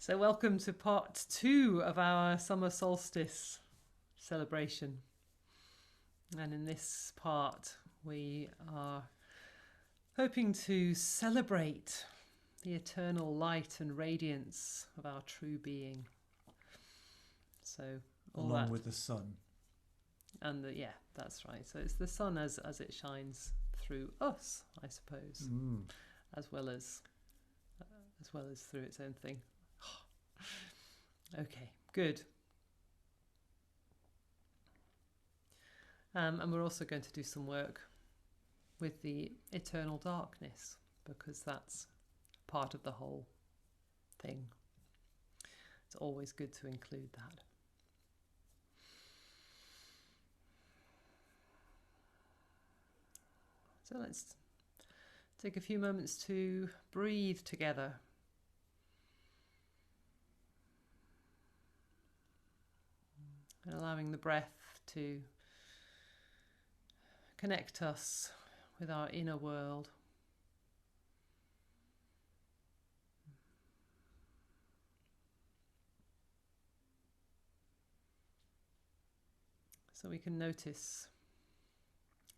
So welcome to part 2 of our summer solstice celebration. And in this part we are hoping to celebrate the eternal light and radiance of our true being. So along with the sun. And yeah, that's right. So it's the sun as it shines through us, I suppose, as well as through its own thing. Okay, good. And we're also going to do some work with the eternal darkness, because that's part of the whole thing. It's always good to include that. So let's take a few moments to breathe together. And allowing the breath to connect us with our inner world. So we can notice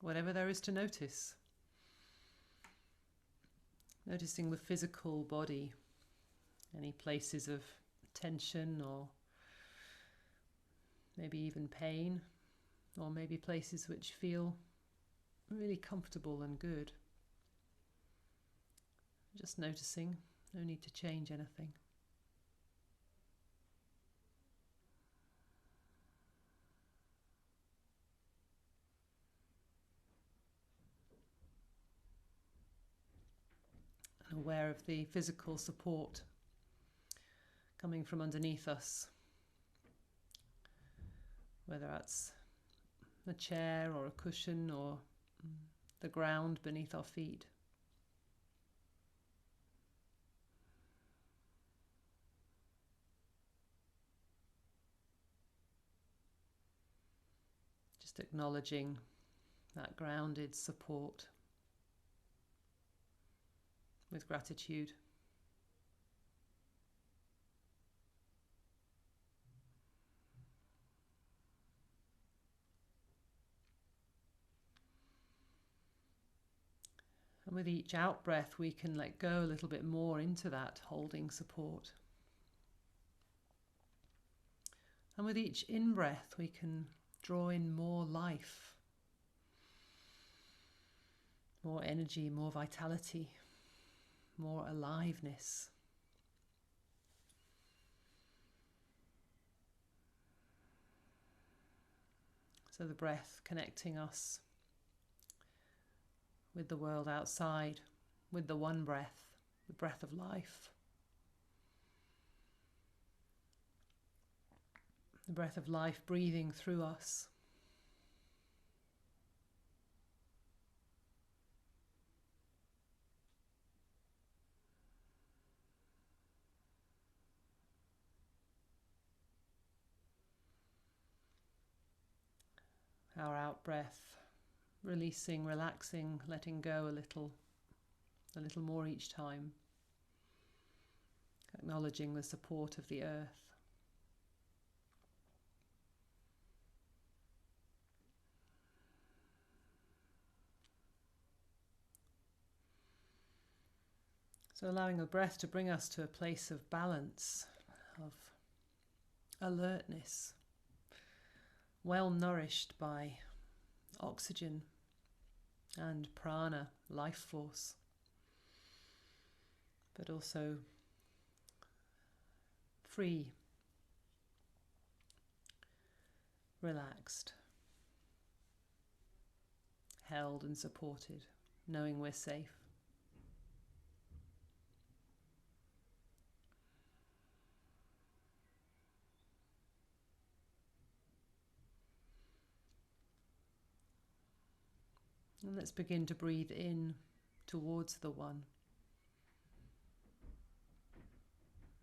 whatever there is to notice. Noticing the physical body, any places of tension or maybe even pain, or maybe places which feel really comfortable and good. Just noticing, no need to change anything. And aware of the physical support coming from underneath us, whether that's a chair or a cushion or the ground beneath our feet. Just acknowledging that grounded support with gratitude. And with each out breath, we can let go a little bit more into that holding support. And with each in breath, we can draw in more life, more energy, more vitality, more aliveness. So the breath connecting us with the world outside, with the one breath, the breath of life. The breath of life breathing through us. Our out breath, releasing, relaxing, letting go a little more each time. Acknowledging the support of the earth. So allowing the breath to bring us to a place of balance, of alertness, well nourished by oxygen and prana, life force, but also free, relaxed, held and supported, knowing we're safe. And let's begin to breathe in towards the one.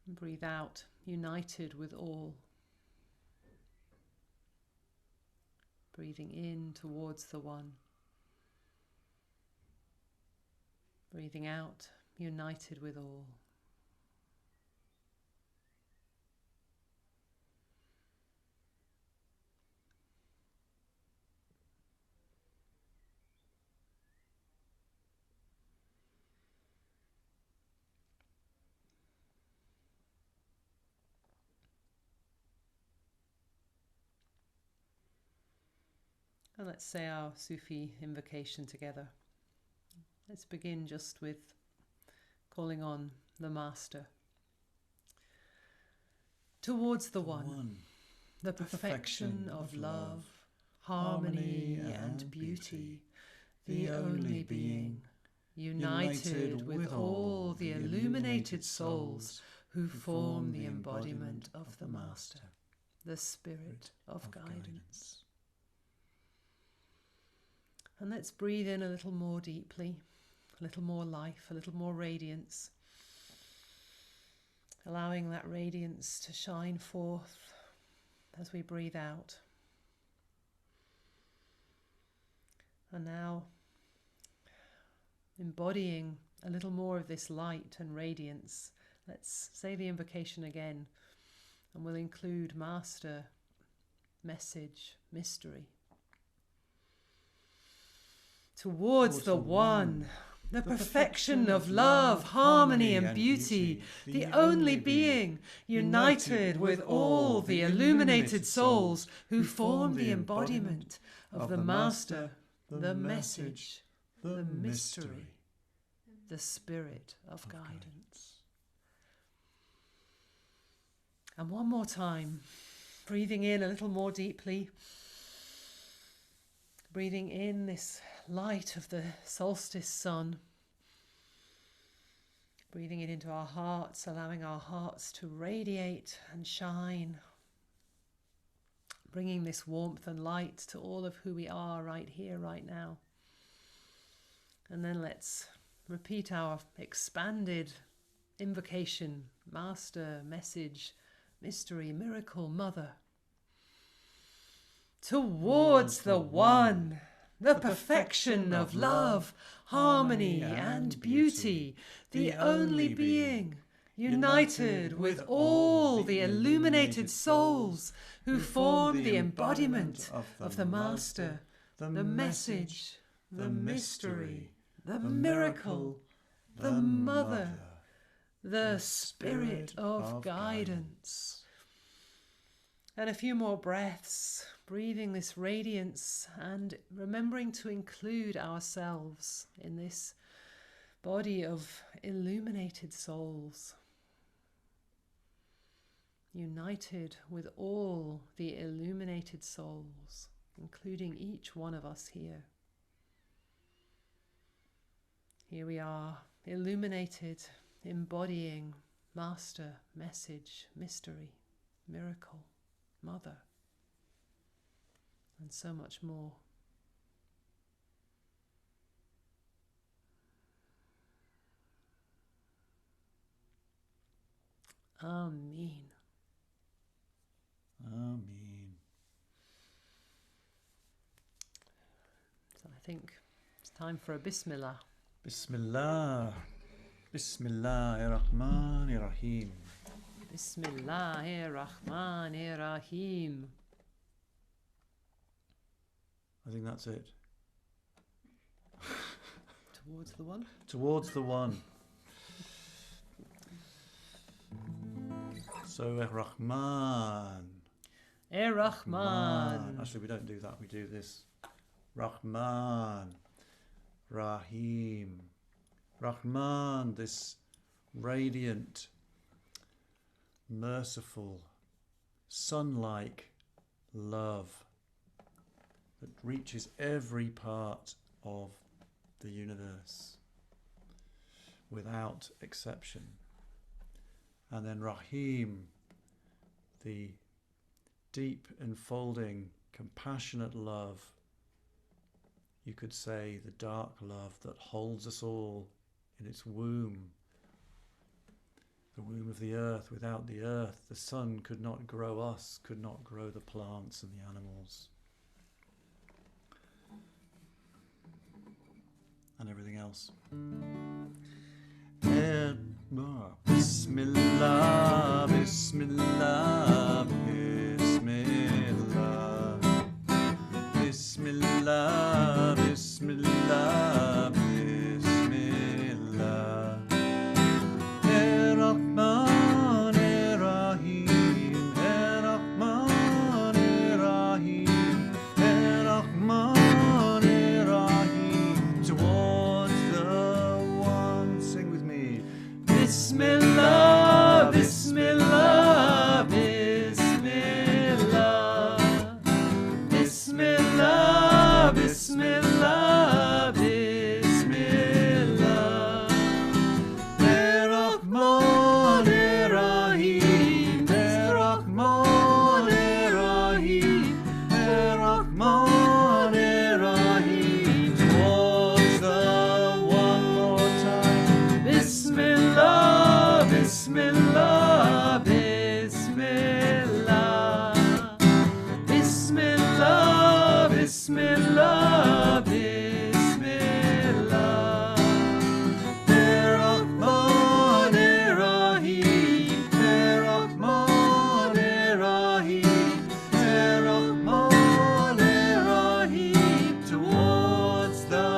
And breathe out, united with all. Breathing in towards the one. Breathing out, united with all. And let's say our Sufi invocation together. Let's begin just with calling on the Master. Towards the One, the perfection of love, harmony and beauty, the only being, united with all the illuminated souls who form the embodiment of the Master, the Spirit of guidance. And let's breathe in a little more deeply, a little more life, a little more radiance, allowing that radiance to shine forth as we breathe out. And now, embodying a little more of this light and radiance, let's say the invocation again, and we'll include Master, Message, Mystery. Towards the One, the perfection of love, harmony and beauty, the only being, united with all the illuminated souls who form the embodiment of the Master, the Message, the Mystery, the Spirit of guidance. And one more time, breathing in a little more deeply, breathing in this light of the solstice sun, breathing it into our hearts, allowing our hearts to radiate and shine, bringing this warmth and light to all of who we are right here, right now. And then let's repeat our expanded invocation: Master, Message, Mystery, Miracle, Mother. Towards the One, the perfection of love, harmony and beauty, the only being, united with all the illuminated souls who form the embodiment of the Master, the Message, the Mystery, the Miracle, the Mother, the Spirit of guidance. And a few more breaths, breathing this radiance and remembering to include ourselves in this body of illuminated souls, united with all the illuminated souls, including each one of us here. Here we are, illuminated, embodying Master, Message, Mystery, Miracle, Mother, and so much more. Amen. Amen. So I think it's time for a Bismillah. Bismillah. Bismillahirrahmanirrahim. Bismillahirrahmanirrahim. I think that's it. Towards the One. Towards the One. So Rahman. Rahman. Actually, we don't do that. We do this. Rahman. Rahim. Rahman, this radiant, merciful, sun-like love that reaches every part of the universe without exception. And then Rahim, the deep, enfolding, compassionate love. You could say the dark love that holds us all in its womb. The womb of the earth. Without the earth, the sun could not grow us, could not grow the plants and the animals. And everything else. Bismillah, Bismillah, Bismillah, Bismillah, Bismillah, Bismillah. Rahman, Rahim, Rahman, Rahim, Rahman. Bismillah, Bismillah, Bismillah, Bismillah, Bismillah, Bismillah. Rahman Rahim, Rahman Rahim, Rahman Rahim. Towards the one more time. Bismillah, Bismillah, Bismillah, Bismillah, Bismillah, Bismillah. Rahman Rahim, Rahman Rahim, Rahman Rahim. Towards the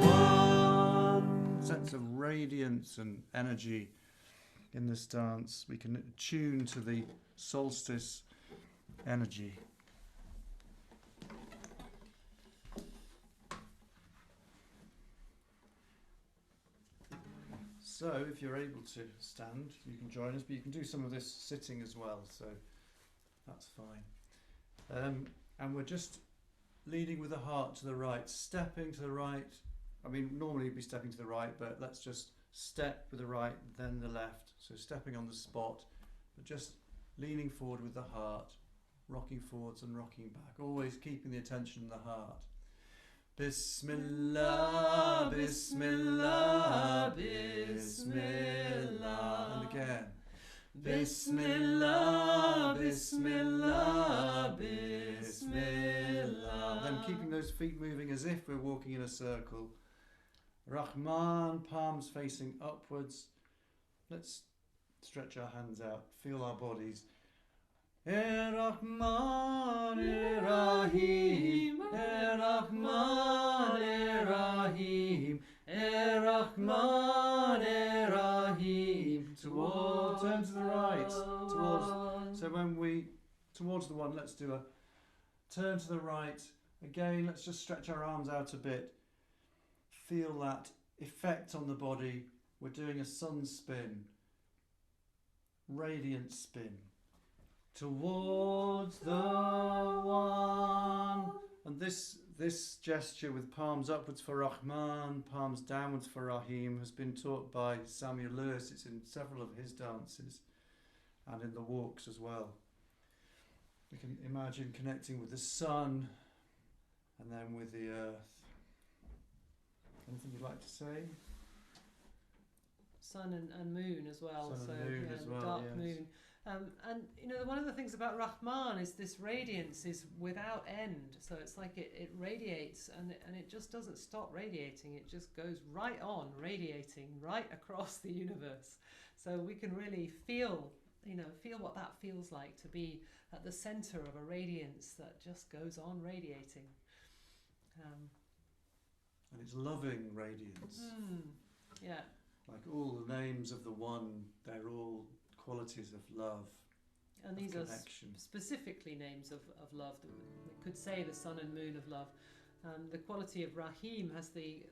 one. Sense of radiance and energy in this dance. We can tune to the solstice energy. So if you're able to stand, you can join us, but you can do some of this sitting as well, so that's fine. And we're just leading with the heart to the right, stepping to the right. I mean, normally you'd be stepping to the right, but let's just step with the right, then the left. So stepping on the spot, but just leaning forward with the heart, rocking forwards and rocking back, always keeping the attention in the heart. Bismillah, Bismillah, Bismillah. And again. Bismillah, Bismillah, Bismillah. Then keeping those feet moving as if we're walking in a circle. Rahman, palms facing upwards. Let's stretch our hands out, feel our bodies. Rahman Rahim, Rahman Rahim, Rahman Rahim. Turn to the right. So when we towards the one, let's do a turn to the right. Again, let's just stretch our arms out a bit. Feel that effect on the body. We're doing a sun spin, radiant spin. Towards the one. And this gesture with palms upwards for Rahman, palms downwards for Rahim has been taught by Samuel Lewis. It's in several of his dances and in the walks as well. We can imagine connecting with the sun and then with the earth. Anything you'd like to say? Sun and moon as well. Sun and moon as well, dark yes. moon. And you know, one of the things about Rahman is this radiance is without end. So it's like it radiates and it just doesn't stop radiating. It just goes right on radiating right across the universe. So we can really feel what that feels like to be at the center of a radiance that just goes on radiating. And it's loving radiance. Yeah. Like all the names of the one, they're all qualities of love. And these connection. Are specifically names of love. We could say the sun and moon of love. The quality of Rahim has the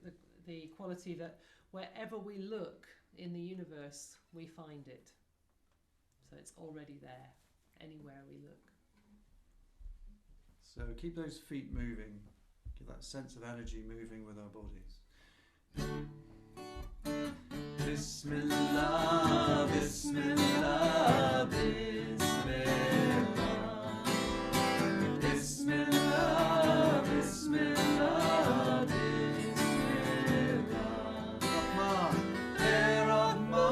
quality that wherever we look in the universe, we find it. So it's already there, anywhere we look. So keep those feet moving. Give that sense of energy moving with our bodies. Bismillah, Bismillah, Bismillah. Bismillah, Bismillah, Bismillah. Rahman, Rahman,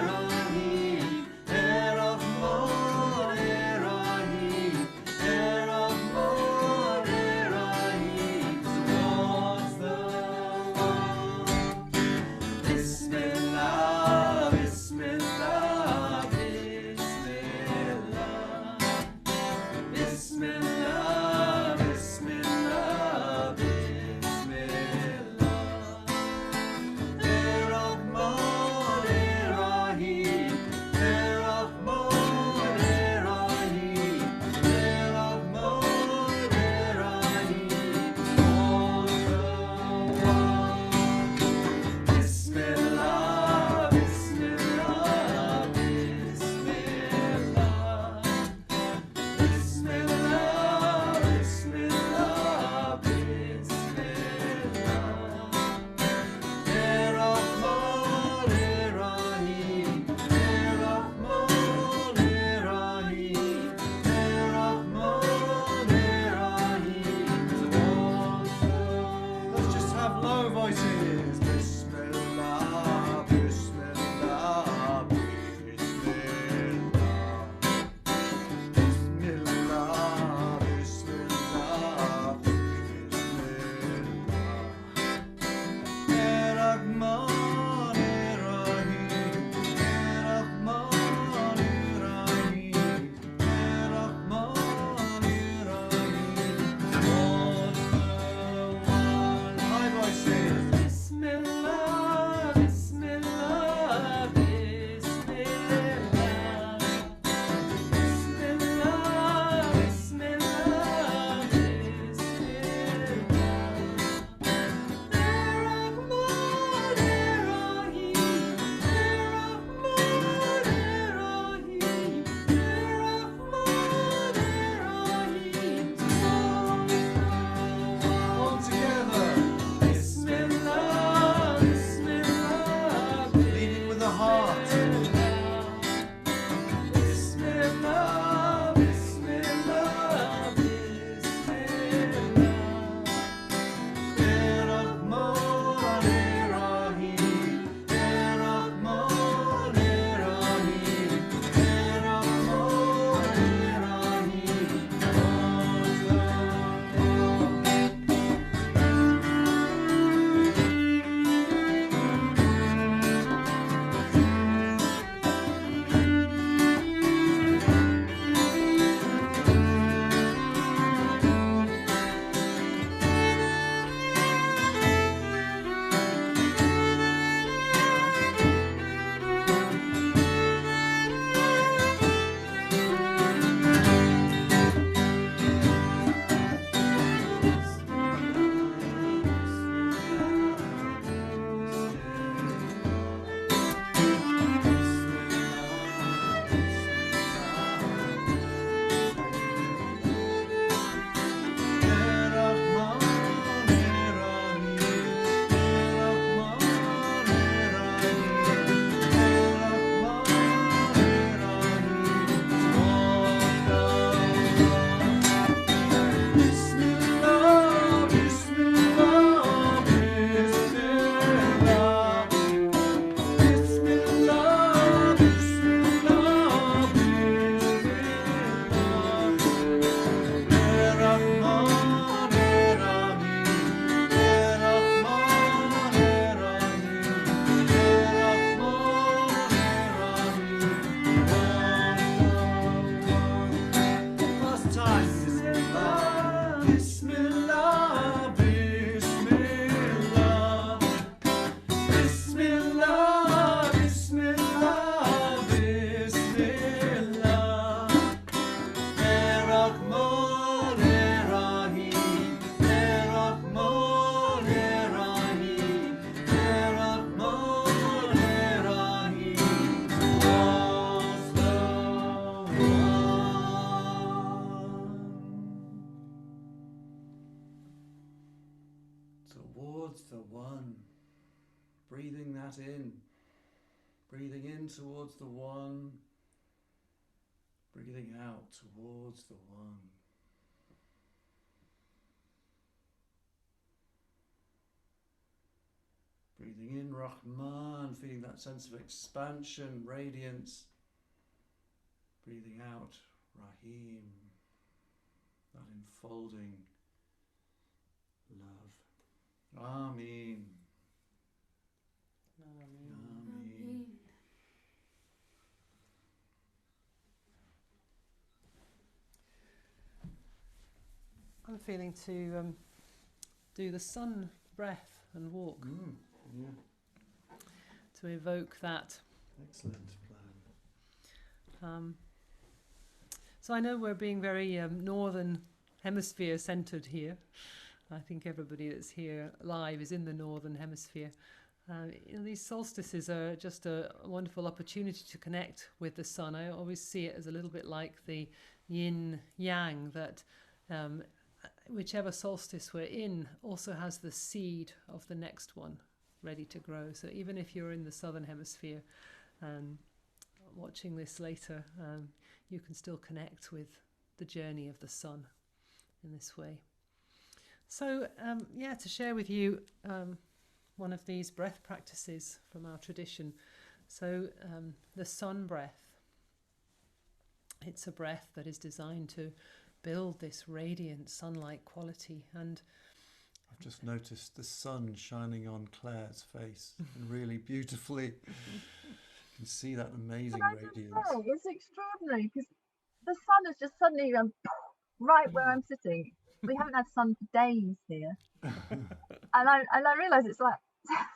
Rahim, Rahman, Rahim, Rahman, Rahim. Towards the one. Bismillah, Bismillah, Bismillah. that in. Breathing in towards the one. Breathing out towards the one. Breathing in Rahman, feeling that sense of expansion, radiance. Breathing out Rahim, that enfolding love. Ameen. Ameen. I'm feeling to do the sun breath and walk. Yeah. To evoke that. Excellent plan. So I know we're being very northern hemisphere centred here. I think everybody that's here live is in the northern hemisphere. These solstices are just a wonderful opportunity to connect with the sun. I always see it as a little bit like the yin yang, that whichever solstice we're in also has the seed of the next one ready to grow. So even if you're in the southern hemisphere watching this later, you can still connect with the journey of the sun in this way. So to share with you one of these breath practices from our tradition. So the sun breath, it's a breath that is designed to build this radiant sunlight quality. And I've just noticed the sun shining on Claire's face and really beautifully. You can see that amazing radiance. It's extraordinary because the sun has just suddenly right where I'm sitting. We haven't had sun for days here, and I realise it's like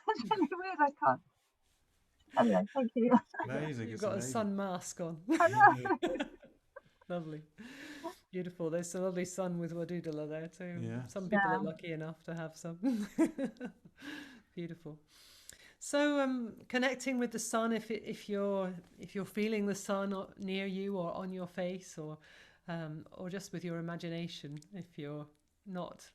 it's really weird. I can't. Anyway, thank you. Amazing. You've got a sun mask on. I know. Lovely. Beautiful. There's some lovely sun with Wadudala there too. Yeah. Some people are lucky enough to have some. Beautiful. So connecting with the sun, if you're feeling the sun near you or on your face, or just with your imagination, if you're not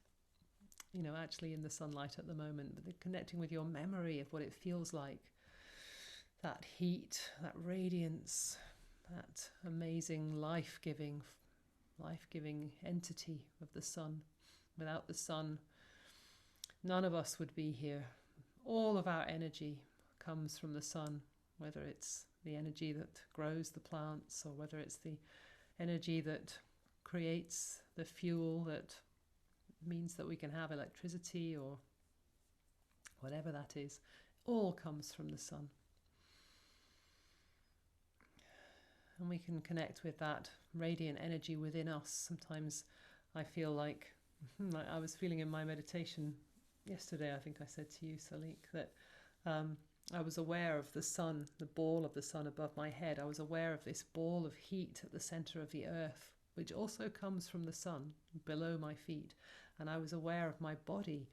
actually in the sunlight at the moment, but connecting with your memory of what it feels like, that heat, that radiance, that amazing life-giving entity of the sun. Without the sun, none of us would be here. All of our energy comes from the sun, whether it's the energy that grows the plants or whether it's the energy that creates the fuel that means that we can have electricity or whatever that is. All comes from the sun. And we can connect with that radiant energy within us. Sometimes I feel like I was feeling in my meditation yesterday, I think I said to you, Salik, that I was aware of the sun, the ball of the sun above my head. I was aware of this ball of heat at the center of the earth, which also comes from the sun below my feet. And I was aware of my body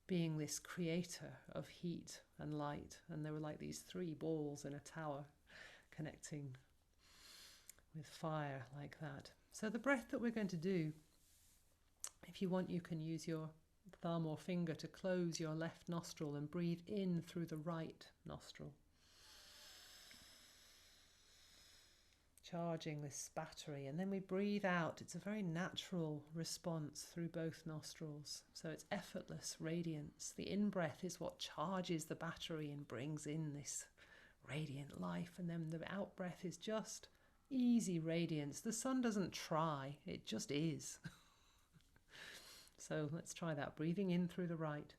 being this creator of heat and light. And there were like these three balls in a tower connecting with fire like that. So the breath that we're going to do, if you want, you can use your thumb or finger to close your left nostril and breathe in through the right nostril, charging this battery, and then we breathe out. It's a very natural response through both nostrils, so it's effortless radiance. The in-breath is what charges the battery and brings in this radiant life, and then the out-breath is just easy radiance. The sun doesn't try, it just is. So let's try that. Breathing in through the right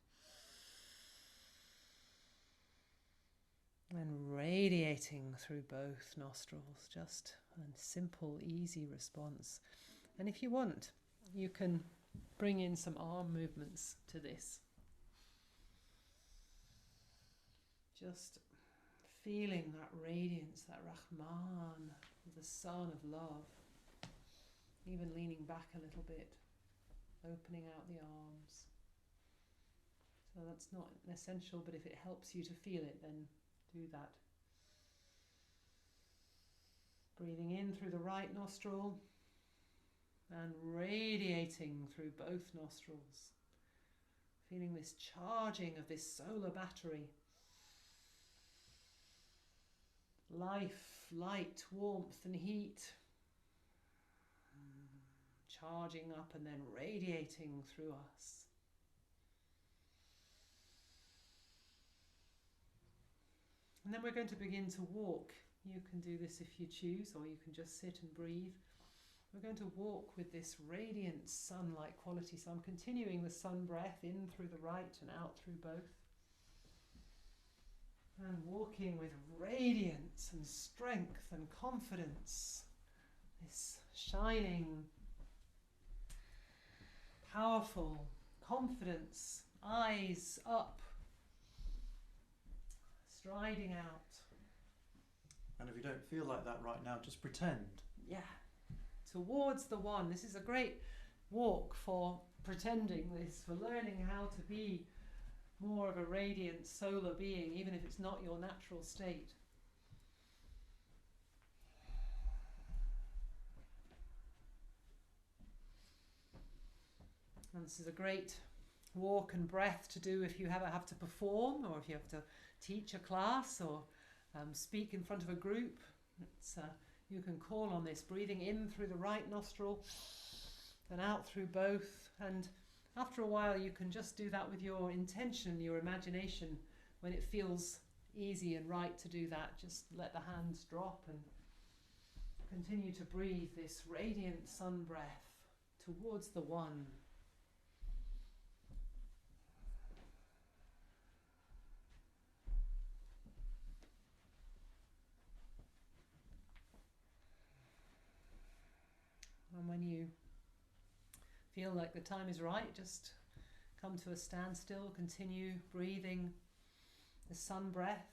and radiating through both nostrils. Just a simple, easy response. And if you want, you can bring in some arm movements to this. Just feeling that radiance, that Rahman, the sun of love. Even leaning back a little bit. Opening out the arms. So that's not essential, but if it helps you to feel it, then do that. Breathing in through the right nostril and radiating through both nostrils. Feeling this charging of this solar battery. life, light, warmth and heat, charging up and then radiating through us. And then we're going to begin to walk. You can do this if you choose, or you can just sit and breathe. We're going to walk with this radiant sun-like quality. So I'm continuing the sun breath in through the right and out through both. And walking with radiance and strength and confidence. This shining, powerful confidence, eyes up, striding out. And if you don't feel like that right now, just pretend. Yeah. Towards the one. This is a great walk for pretending this, for learning how to be more of a radiant solar being, even if it's not your natural state. And this is a great walk and breath to do if you ever have to perform, or if you have to teach a class, or speak in front of a group. You can call on this, breathing in through the right nostril and out through both. And after a while you can just do that with your intention, your imagination. When it feels easy and right to do that, just let the hands drop and continue to breathe this radiant sun breath towards the one. And when you feel like the time is right, just come to a standstill, continue breathing the sun breath.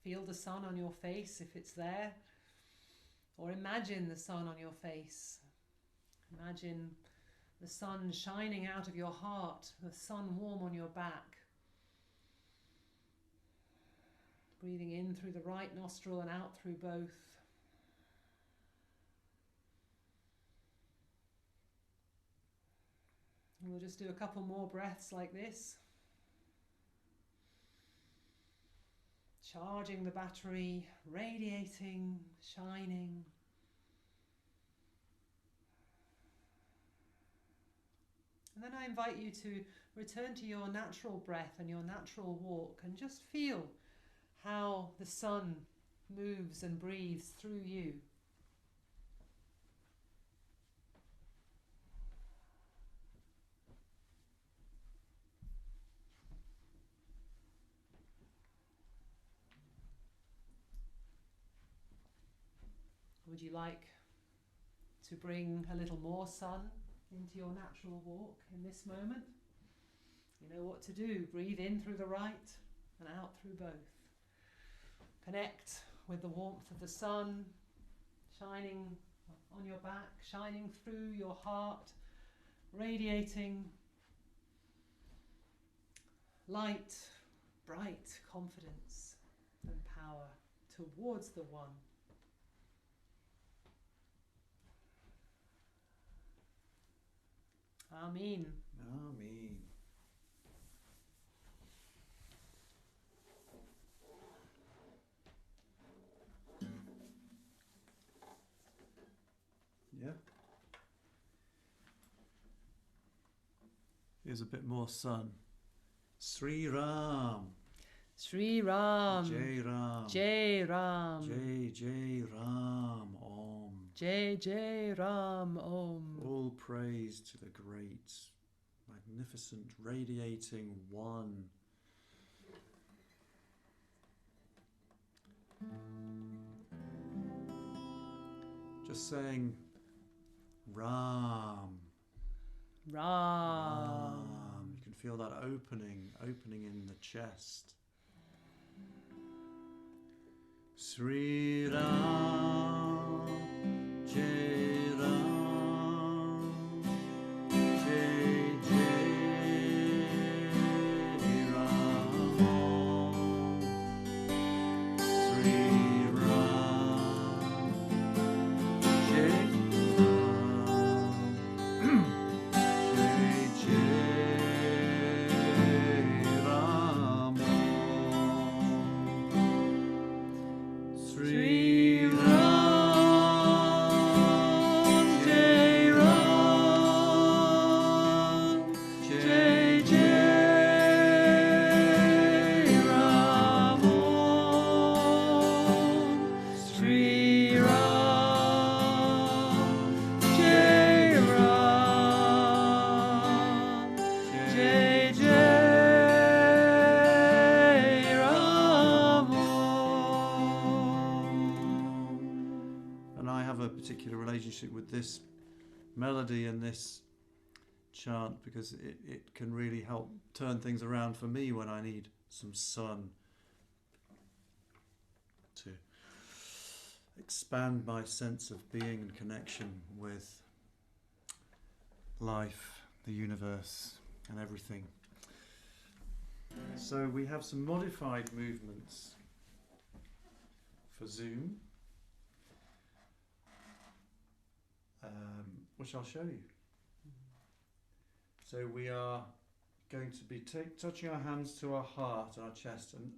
Feel the sun on your face if it's there, or imagine the sun on your face. Imagine the sun shining out of your heart, the sun warm on your back. Breathing in through the right nostril and out through both. We'll just do a couple more breaths like this. Charging the battery, radiating, shining. And then I invite you to return to your natural breath and your natural walk, and just feel how the sun moves and breathes through you. Would you like to bring a little more sun into your natural walk in this moment? You know what to do. Breathe in through the right and out through both. Connect with the warmth of the sun shining on your back, shining through your heart, radiating light, bright confidence and power towards the one. Amen. Amen. Yeah. Here's a bit more sun. Sri Ram. Sri Ram. Jai Ram. Jai Ram. Jai Jai Ram. Om. Jai Jai Ram Om. All praise to the great, magnificent, radiating one. Just saying Ram. Ram. You can feel that opening in the chest. Sri Ram, Jai Ram, Jai Jai Ram, Sri Ram, Jai Ram, Jai Jai Ram. a particular relationship with this melody and this chant, because it can really help turn things around for me when I need some sun to expand my sense of being and connection with life, the universe, and everything. So we have some modified movements for Zoom, which I'll show you. So we are going to be touching our hands to our heart and our chest and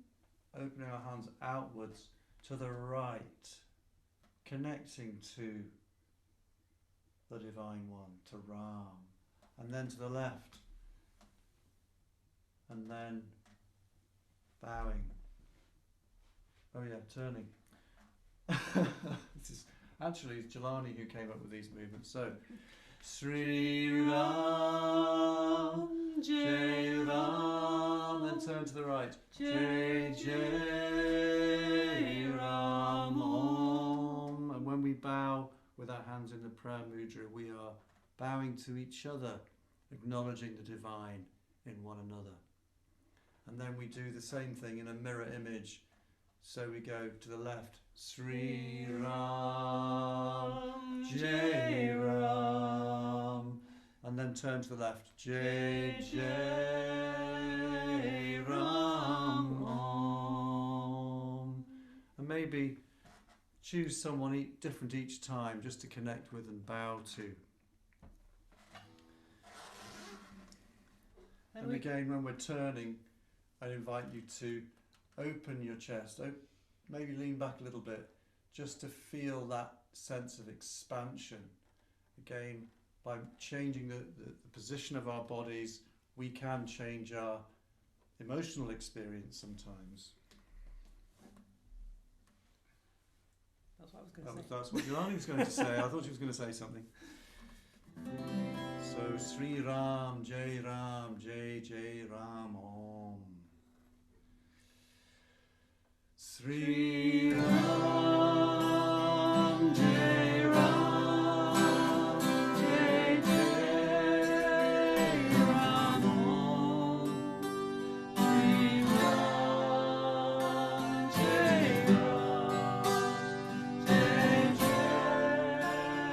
opening our hands outwards to the right, connecting to the Divine One, to Ram, and then to the left, and then bowing. Oh yeah, turning. This is actually Jilani who came up with these movements. So, Sri Ram, Jai Ram, then turn to the right. Jai Jai Ram Om. And when we bow with our hands in the prayer mudra, we are bowing to each other, acknowledging the divine in one another. And then we do the same thing in a mirror image. So we go to the left, Sri Ram, Jai Ram, and then turn to the left, Jai Jai Ram Om. And maybe choose someone different each time, just to connect with and bow to. And again, when we're turning, I invite you to open your chest, maybe lean back a little bit, just to feel that sense of expansion. Again, by changing the position of our bodies, we can change our emotional experience sometimes. That's what I was going to say. That's what Jilani was going to say. I thought she was going to say something. So, Sri Ram, Jai Jai Ram Om. Sri Ram, Jai Ram, Jai Jai Ram Om. Sri Ram, Jai Ram, Jai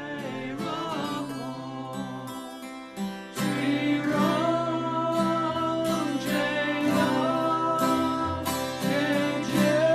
Jai Ram Om. Sri Ram, Jai Ram, Jai Jai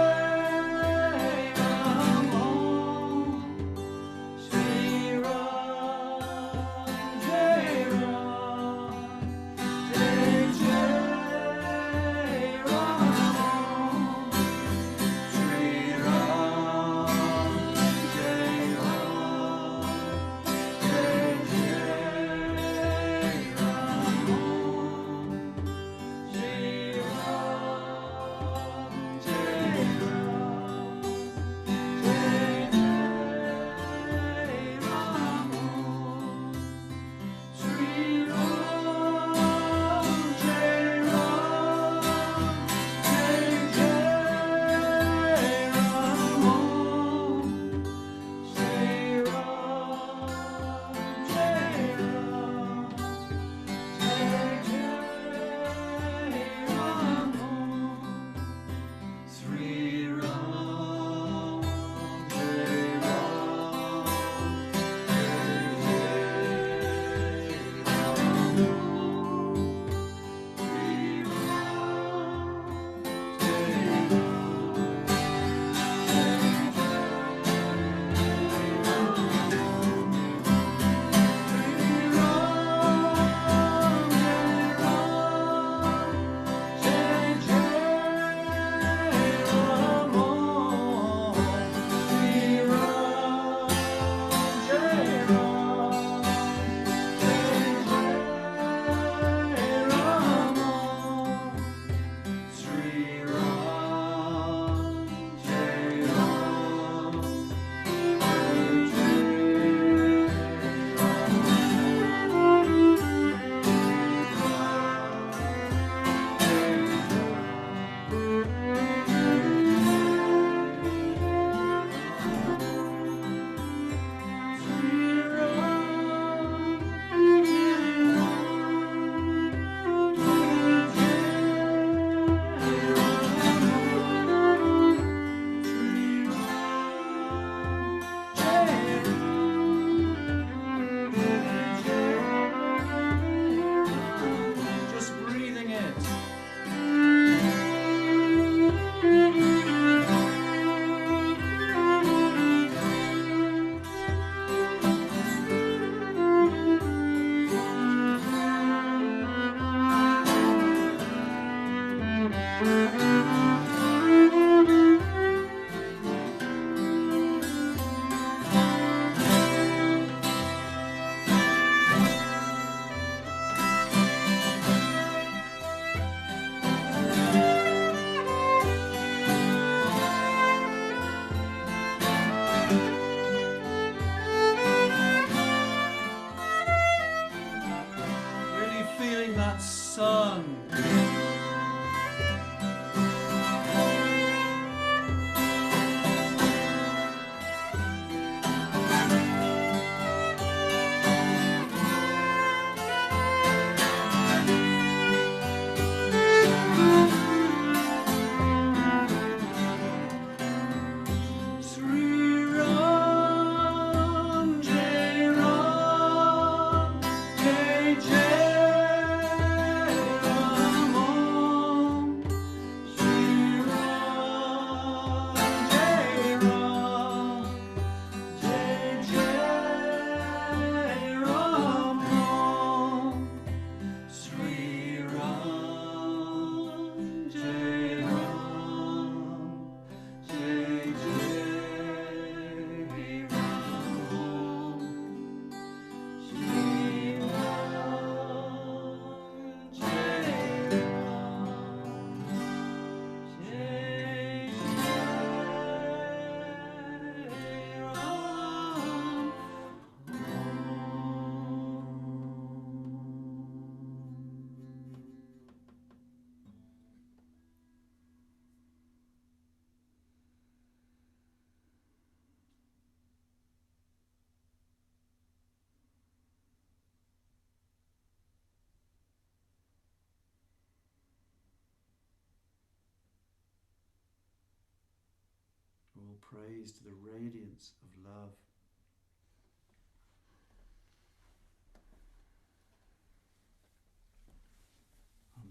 praise to the radiance of love.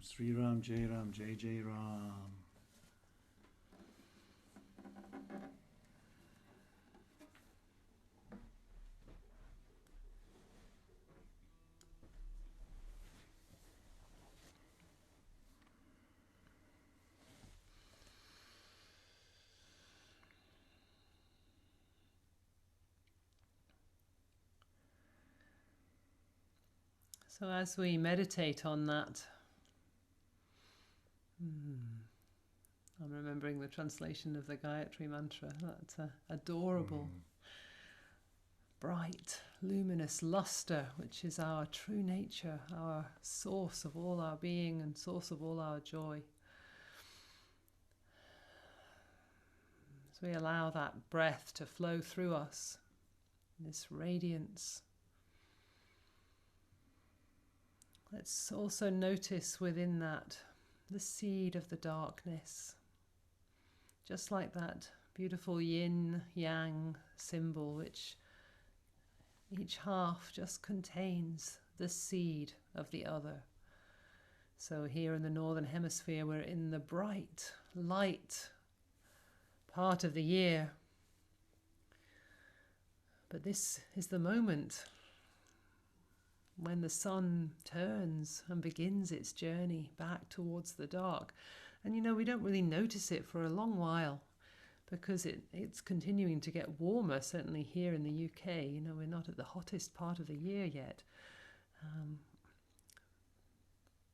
Sri Ram, Jai Ram, Jai Jai Ram. So as we meditate on that, I'm remembering the translation of the Gayatri mantra, that adorable, bright, luminous luster, which is our true nature, our source of all our being and source of all our joy. As we allow that breath to flow through us, this radiance, let's also notice within that the seed of the darkness, just like that beautiful yin-yang symbol, which each half just contains the seed of the other. So here in the Northern Hemisphere, we're in the bright, light part of the year. But this is the moment when the sun turns and begins its journey back towards the dark. And we don't really notice it for a long while because it's continuing to get warmer, certainly here in the UK. We're not at the hottest part of the year yet.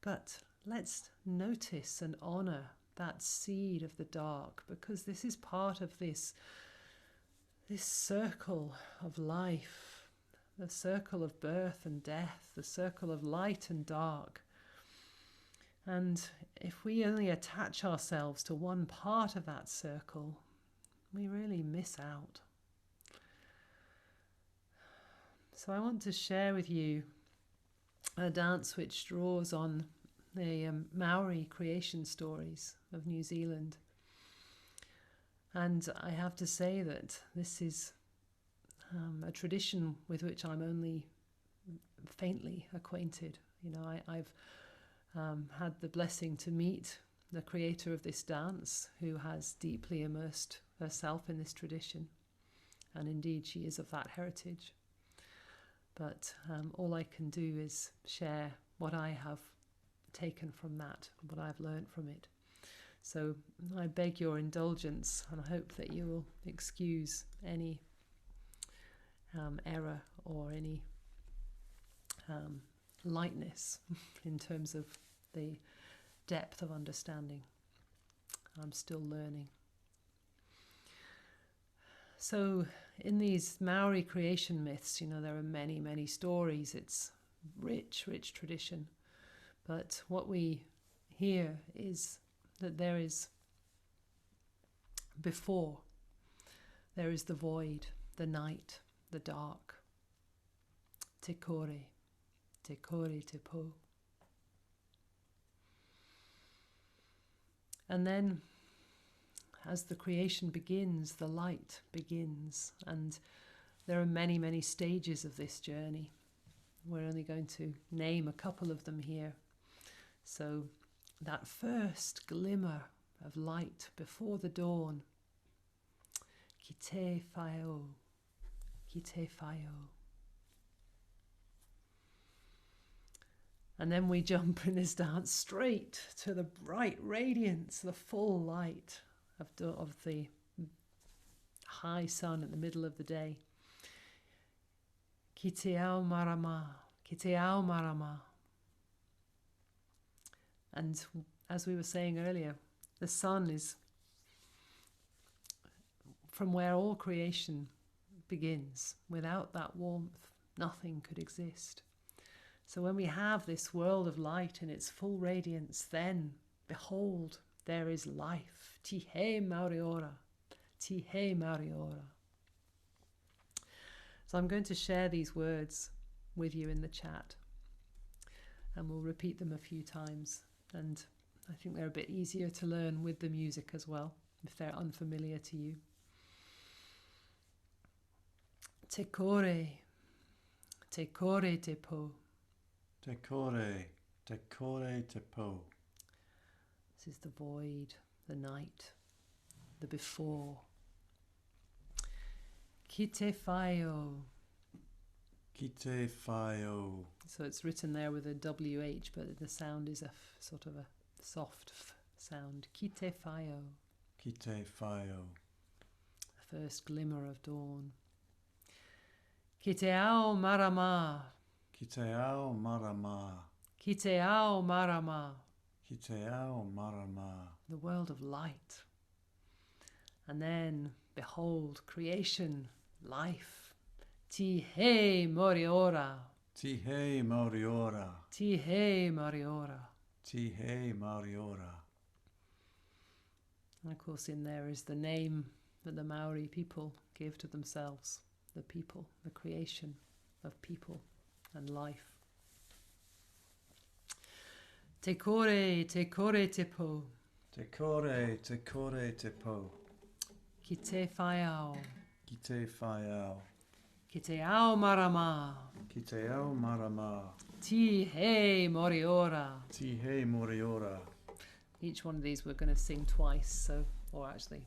But let's notice and honor that seed of the dark, because this is part of this circle of life, the circle of birth and death, the circle of light and dark. And if we only attach ourselves to one part of that circle, we really miss out. So I want to share with you a dance which draws on the Maori creation stories of New Zealand. And I have to say that this is a tradition with which I'm only faintly acquainted. I've had the blessing to meet the creator of this dance, who has deeply immersed herself in this tradition, and indeed she is of that heritage. But all I can do is share what I have taken from that, what I've learned from it. So I beg your indulgence, and I hope that you will excuse any error or any lightness in terms of the depth of understanding. I'm still learning. So in these Maori creation myths, there are many, many stories. It's rich, rich tradition. But what we hear is that there is before, there is the void, the night, the dark. Te kore, te po. And then, as the creation begins, the light begins. And there are many, many stages of this journey. We're only going to name a couple of them here. So, that first glimmer of light before the dawn. Ki te whaiau, ki te whaiau. And then we jump in this dance straight to the bright radiance, the full light of the high sun at the middle of the day. Ki te ao marama, ki te ao marama. And as we were saying earlier, the sun is from where all creation begins. Without that warmth, nothing could exist. So when we have this world of light in its full radiance, then, behold, there is life. Tihe Maoriora. Tihe Maoriora. So I'm going to share these words with you in the chat. And we'll repeat them a few times. And I think they're a bit easier to learn with the music as well, if they're unfamiliar to you. Te kore te po. Te kore te po. This is the void, the night, the before. Ki te whaio. Ki te whaio. So it's written there with a WH, but the sound is a sort of a soft f sound. Ki te whaio. Ki te whaio. The first glimmer of dawn. Ki te ao marama. Ki te ao marama. Ki te ao marama. Ki te ao marama. The world of light. And then, behold, creation, life. Ti he moriora. Ti he moriora. Ti he moriora. Ti he moriora. And of course in there is the name that the Maori people give to themselves. The people, the creation of people and life. Te kore te po. Te kore te po. Ki te whaiao. Ki te whaiao. Ki te ao marama. Ki te ao marama. Ti he moriora. Ti he moriora. Each one of these we're going to sing twice, so, or actually,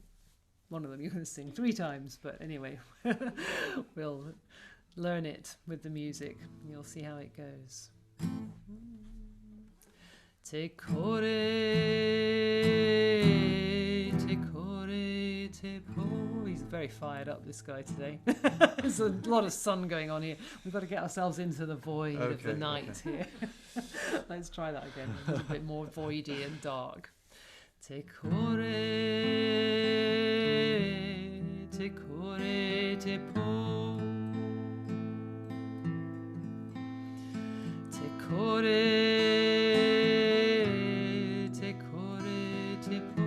one of them you're going to sing 3 times, but anyway, we'll learn it with the music. You'll see how it goes. Te kore te po. He's very fired up, this guy, today. There's a lot of sun going on here. We've got to get ourselves into the void of the night here. Let's try that again. A little bit more voidy and dark. Te kore te po. Te kore te po.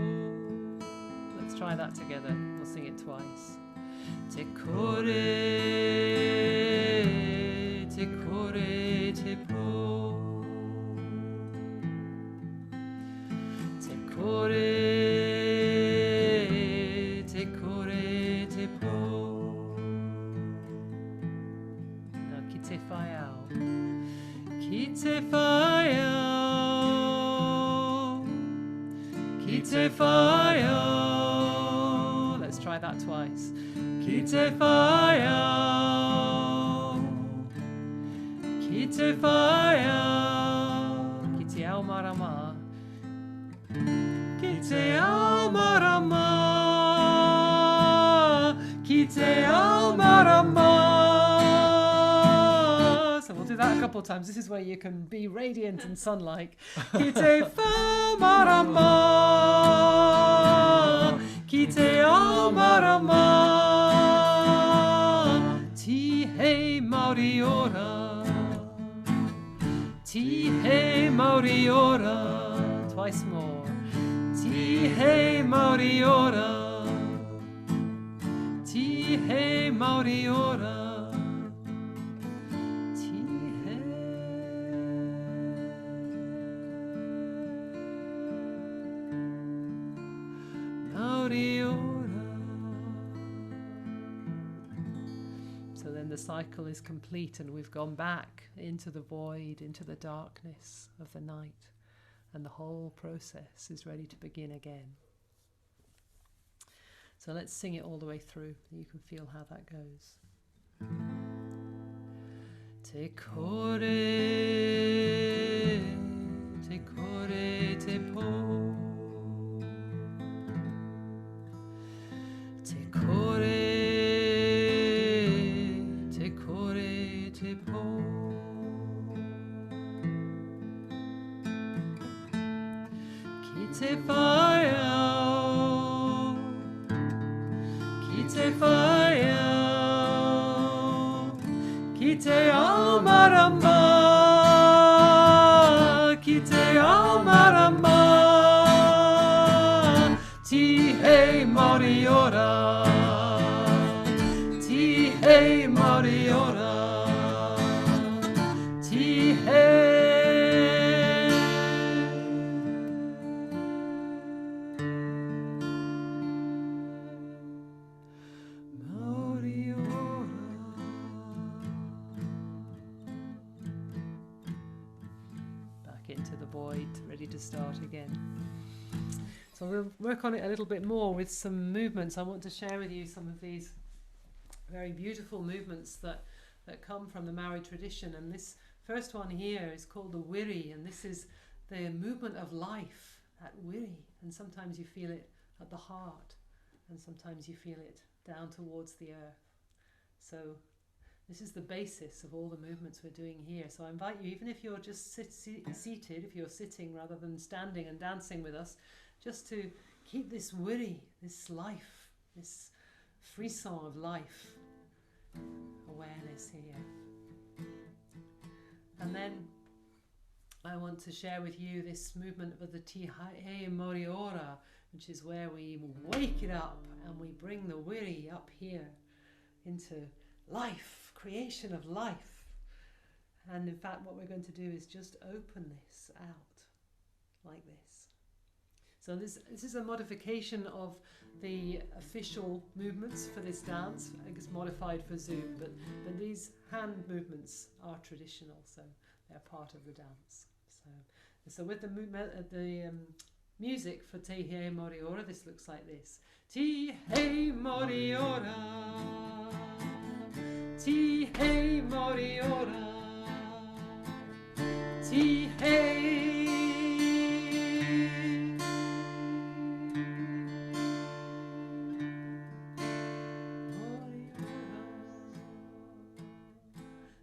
Let's try that together. We'll sing it twice. Te kore te po. Te kore te po. Now ki te whaiao. Ki te whaiao. Ki te whaiao. Let's try that twice. Ki te whaiao. Ki te whaiao. Ki te ao marama. Ki te ao marama. Ki te ao marama. So we'll do that a couple of times. This is where you can be radiant and sun-like. Ki te ao marama. Ki te ao marama. Ti he Māori ora. Ti he Māori ora. Twice more. Ti he Māori ora. Ti he Māori ora. Ti he Māori ora. So then the cycle is complete and we've gone back into the void, into the darkness of the night. And the whole process is ready to begin again. So let's sing it all the way through. You can feel how that goes. Te kore te po. Te kore te po. Te whaiao. Ki te whaiao. Ki te ao marama. Ki te ao marama. Ti he Māori ora. Ti he Māori ora. Ti he Māori ora. void, ready to start again. So we'll work on it a little bit more with some movements. I want to share with you some of these very beautiful movements that come from the Maori tradition. And this first one here is called the wiri, and this is the movement of life, that wiri. And sometimes you feel it at the heart, and sometimes you feel it down towards the earth. So this is the basis of all the movements we're doing here. So I invite you, even if you're just seated, if you're sitting rather than standing and dancing with us, just to keep this wiri, this life, this frisson of life, awareness here. And then I want to share with you this movement of the Tihei Moriora, which is where we wake it up and we bring the wiri up here into life, creation of life. And in fact, what we're going to do is just open this out like this. So this is a modification of the official movements for this dance. I guess modified for Zoom, but these hand movements are traditional, so they're part of the dance. So with the music for Te Hei Moriora, this looks like this. Te Hei Moriora, Te Hei Moriora, Te Hei.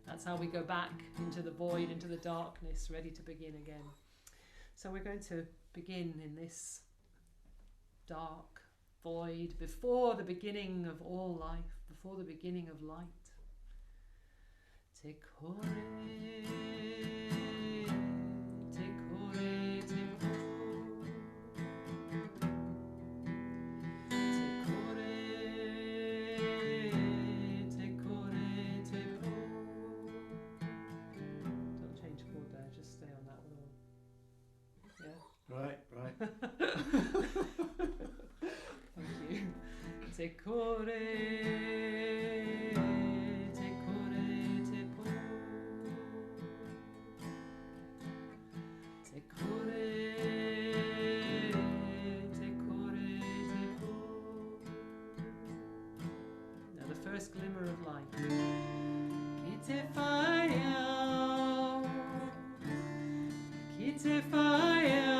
That's how we go back into the void, into the darkness, ready to begin again. So we're going to begin in this dark void before the beginning of all life, before the beginning of light. Te kore, te kore, te po. Right. Thank you. Te kore, te kore, te po. Te kore, te kore, te po. Now the first glimmer of light. Ki te whaiau, ki te whaiau.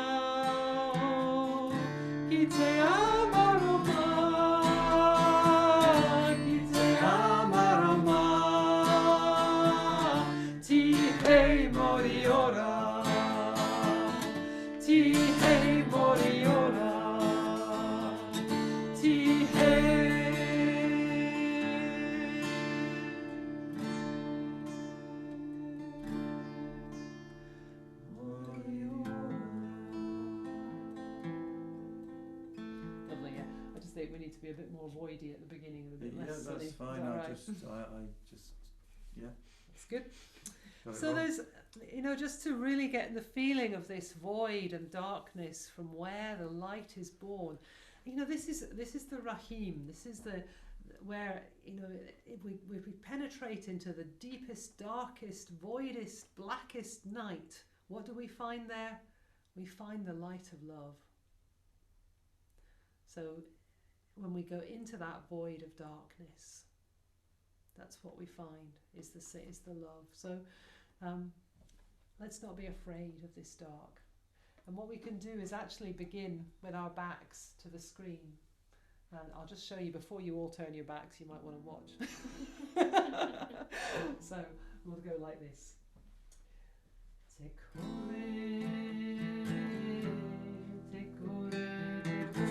Ki te amaroma, ki te amaroma, Te Hei Moriora, Te Hei Moriora, Te Hei. We need to be a bit more voidy at the beginning and a bit less sunny. That's fine. Right? That's good. So there's, just to really get the feeling of this void and darkness from where the light is born. This is the Rahim. This is where we penetrate into the deepest, darkest, voidest, blackest night. What do we find there? We find the light of love. So when we go into that void of darkness, that's what we find is the love. So let's not be afraid of this dark. And what we can do is actually begin with our backs to the screen. And I'll just show you before you all turn your backs, you might want to watch. So we'll go like this. Te kore, te kore, te po.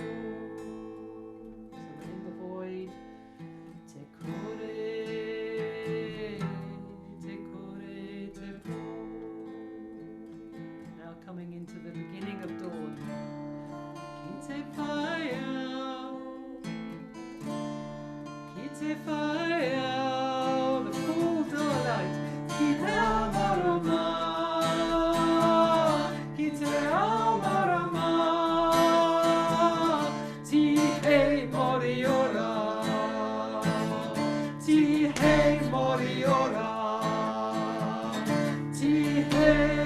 Coming into the beginning of dawn. Ki te whaiau, ki te whaiau, the full daylight. Ki te amaroma, ki te amaroma, Te Hei Moriora, Te Hei Moriora, Te Hei.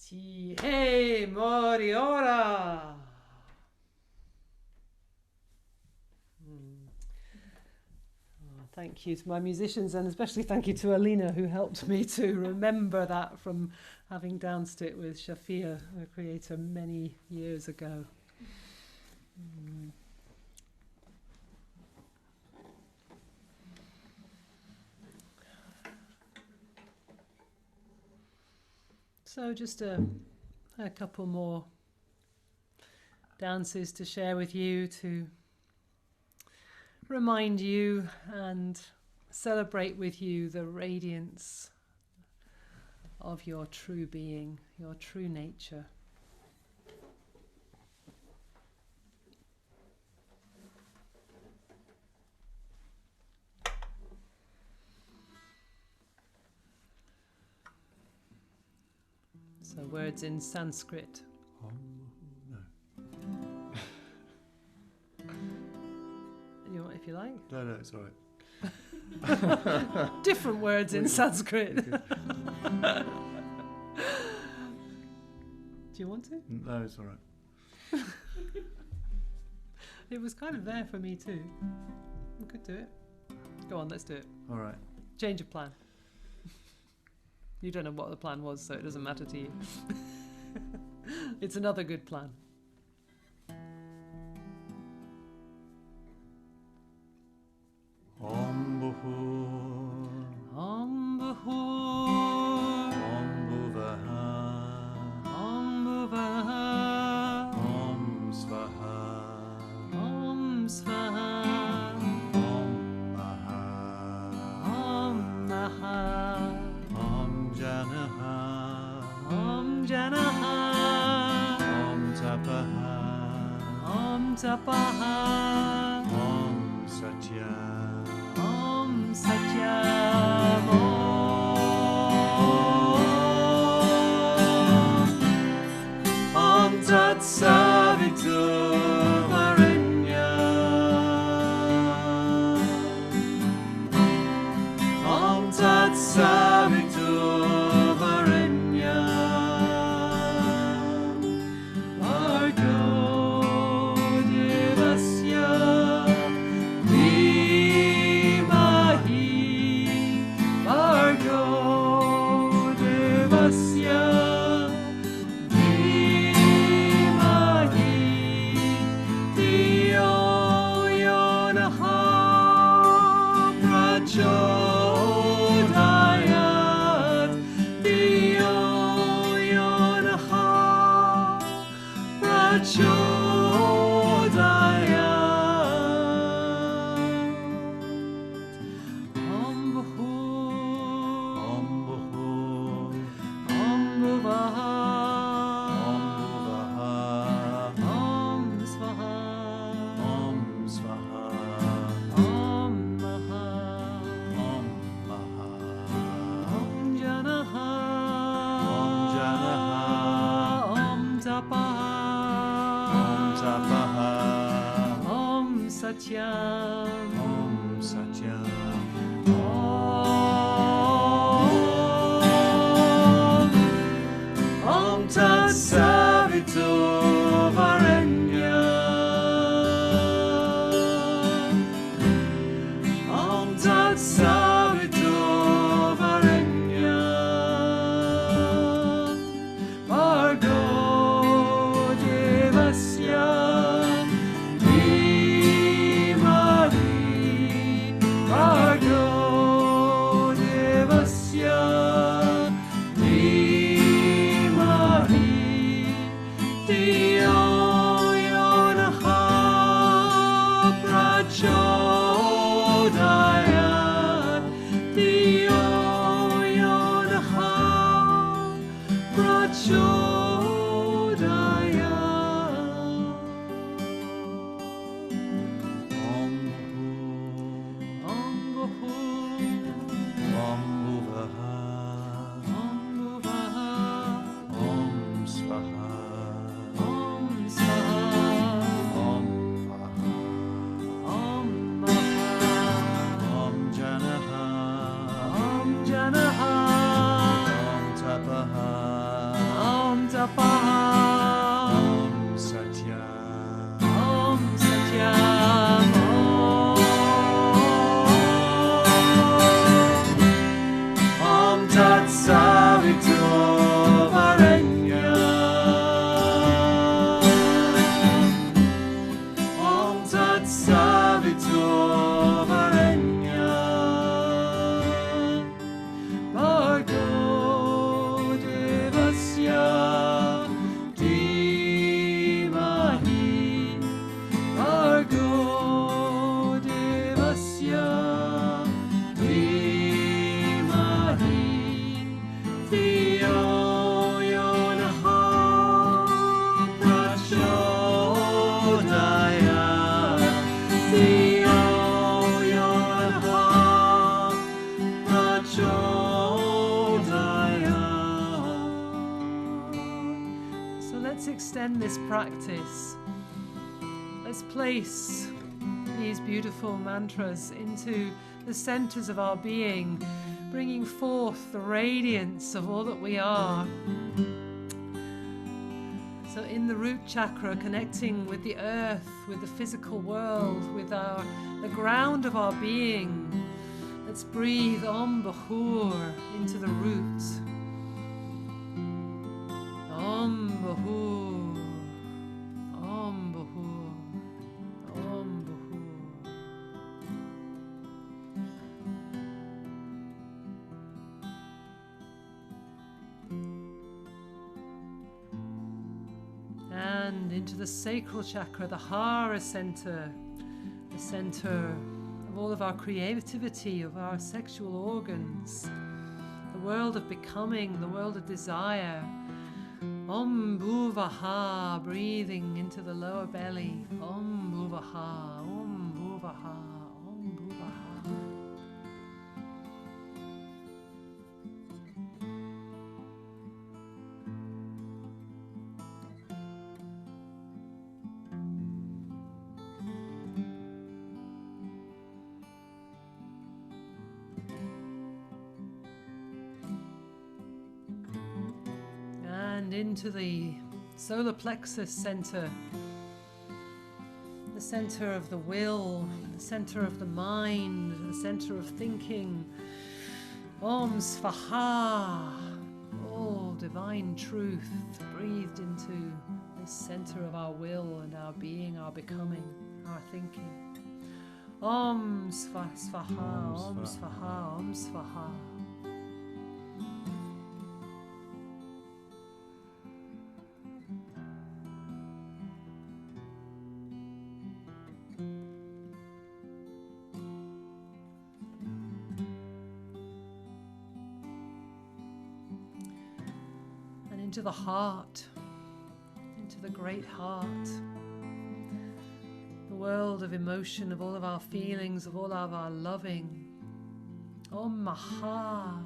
Chihei Moriora. Thank you to my musicians, and especially thank you to Alina, who helped me to remember that from having danced it with Shafia, the creator, many years ago. So just a couple more dances to share with you, to remind you and celebrate with you the radiance of your true being, your true nature. So words in Sanskrit. You want, if you like? No, it's all right. Different words in Sanskrit. Do you want to? No, it's all right. It was kind of there for me too. We could do it. Go on, let's do it. All right. Change of plan. You don't know what the plan was, so it doesn't matter to you. It's another good plan. Om Buhur. Om Buhur. Om Buvaha. Om Buvaha. Om Svaha. Om Svaha. Om Maha. Om Maha. Om Janaha. Om Janaha. Om Tapaha. Om Tapaha. Om Satya. Om Satya. Om Tat Savitur. Om Tat Savitur Varenyam. Bhargo Devasya Dhimahi. Bhargo Devasya Dhimahi. Dhiyo yo naha prachodayat. Dhiyo yo naha prachodayat. Om Buhur. Om Buhur. Om tapaha. Om Satyam. Om Satyam. Om Tat Savitorenyam. Om Tat Savitorenyam. Bhargo Devasya Dhimahi. Bhargo Devasya Dhimahi. Dhiyo yo naha prachodayat. Dhiyo yo naha prachodayat. Om Bhu. Om Bhuvaha. Om Bhuvaha. Om Svaha. Om Svaha. Om Maha. Om Maha. Om Janaha. Om Janaha. Om Tapaha. Om Tapaha. Om Satyam. Om Satyam. Om Tat Savitorenyam. Om Tat Savitorenyam. Bhargo Devasya Dhimahi. Bhargo Devasya Dhimahi. Dhiyo yo naha prachodayat. Dhiyo yo naha prachodayat. So let's extend this practice. Let's place these beautiful mantras into the centers of our being, bringing forth the radiance of all that we are. So in the root chakra, connecting with the earth, with the physical world, with the ground of our being, let's breathe Om Bahur into the root. Om Bahur. Om Bahur. Om Bahur. And into the sacral chakra, the Hara center, the center of all of our creativity, of our sexual organs, the world of becoming, the world of desire. Om Bhuvaha, breathing into the lower belly. Om Bhuvaha, Om Bhuvaha, Om Bhuvaha. And into the solar plexus center, the center of the will, the center of the mind, the center of thinking. Om Svaha, all divine truth breathed into this center of our will and our being, our becoming, our thinking. Om Svaha, Om Svaha, Om Svaha. Into the heart, into the great heart, the world of emotion, of all of our feelings, of all of our loving. Om Maha,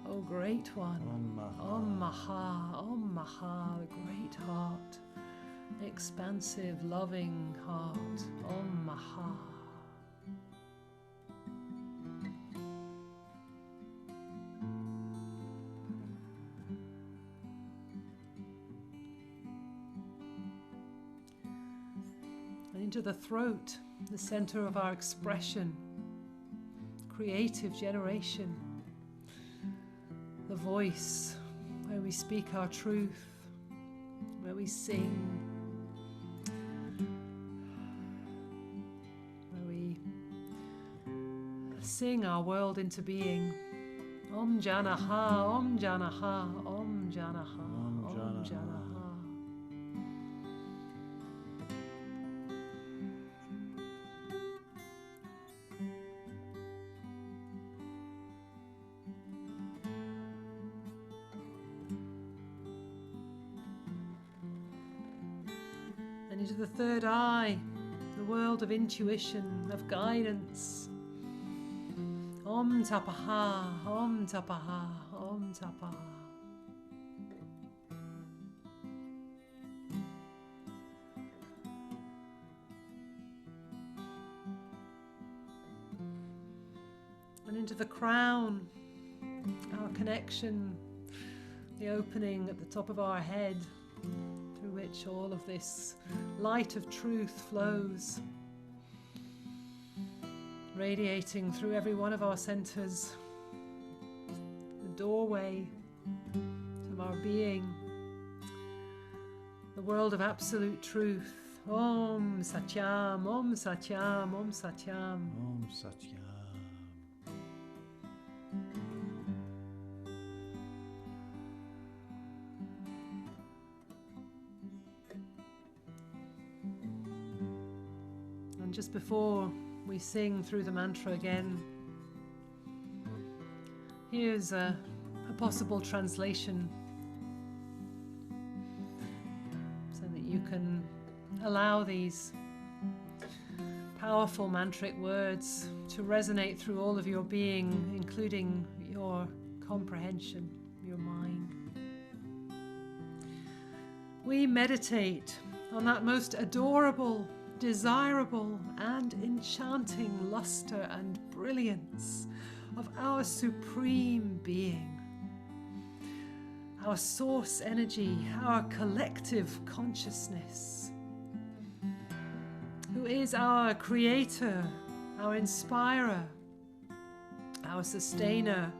O great one. Om Maha. Om Maha, Om Maha, the great heart, expansive, loving heart. Om Maha. And into the throat, the center of our expression, creative generation, the voice where we speak our truth, where we sing, where we sing our world into being. Om Janaha, Om Janaha, Om Janaha, Om Janaha. And into the third eye, the world of intuition, of guidance. Om Tapaha, Om Tapaha, Om Tapaha. And into the crown, our connection, the opening at the top of our head, through which all of this light of truth flows, radiating through every one of our centers, the doorway of our being, the world of absolute truth. Om Satyam, Om Satyam, Om Satyam. Om Satyam. And just before we sing through the mantra again, here's a possible translation so that you can allow these powerful mantric words to resonate through all of your being, including your comprehension, your mind. We meditate on that most adorable, desirable and enchanting luster and brilliance of our supreme being, our source energy, our collective consciousness, who is our creator, our inspirer, our sustainer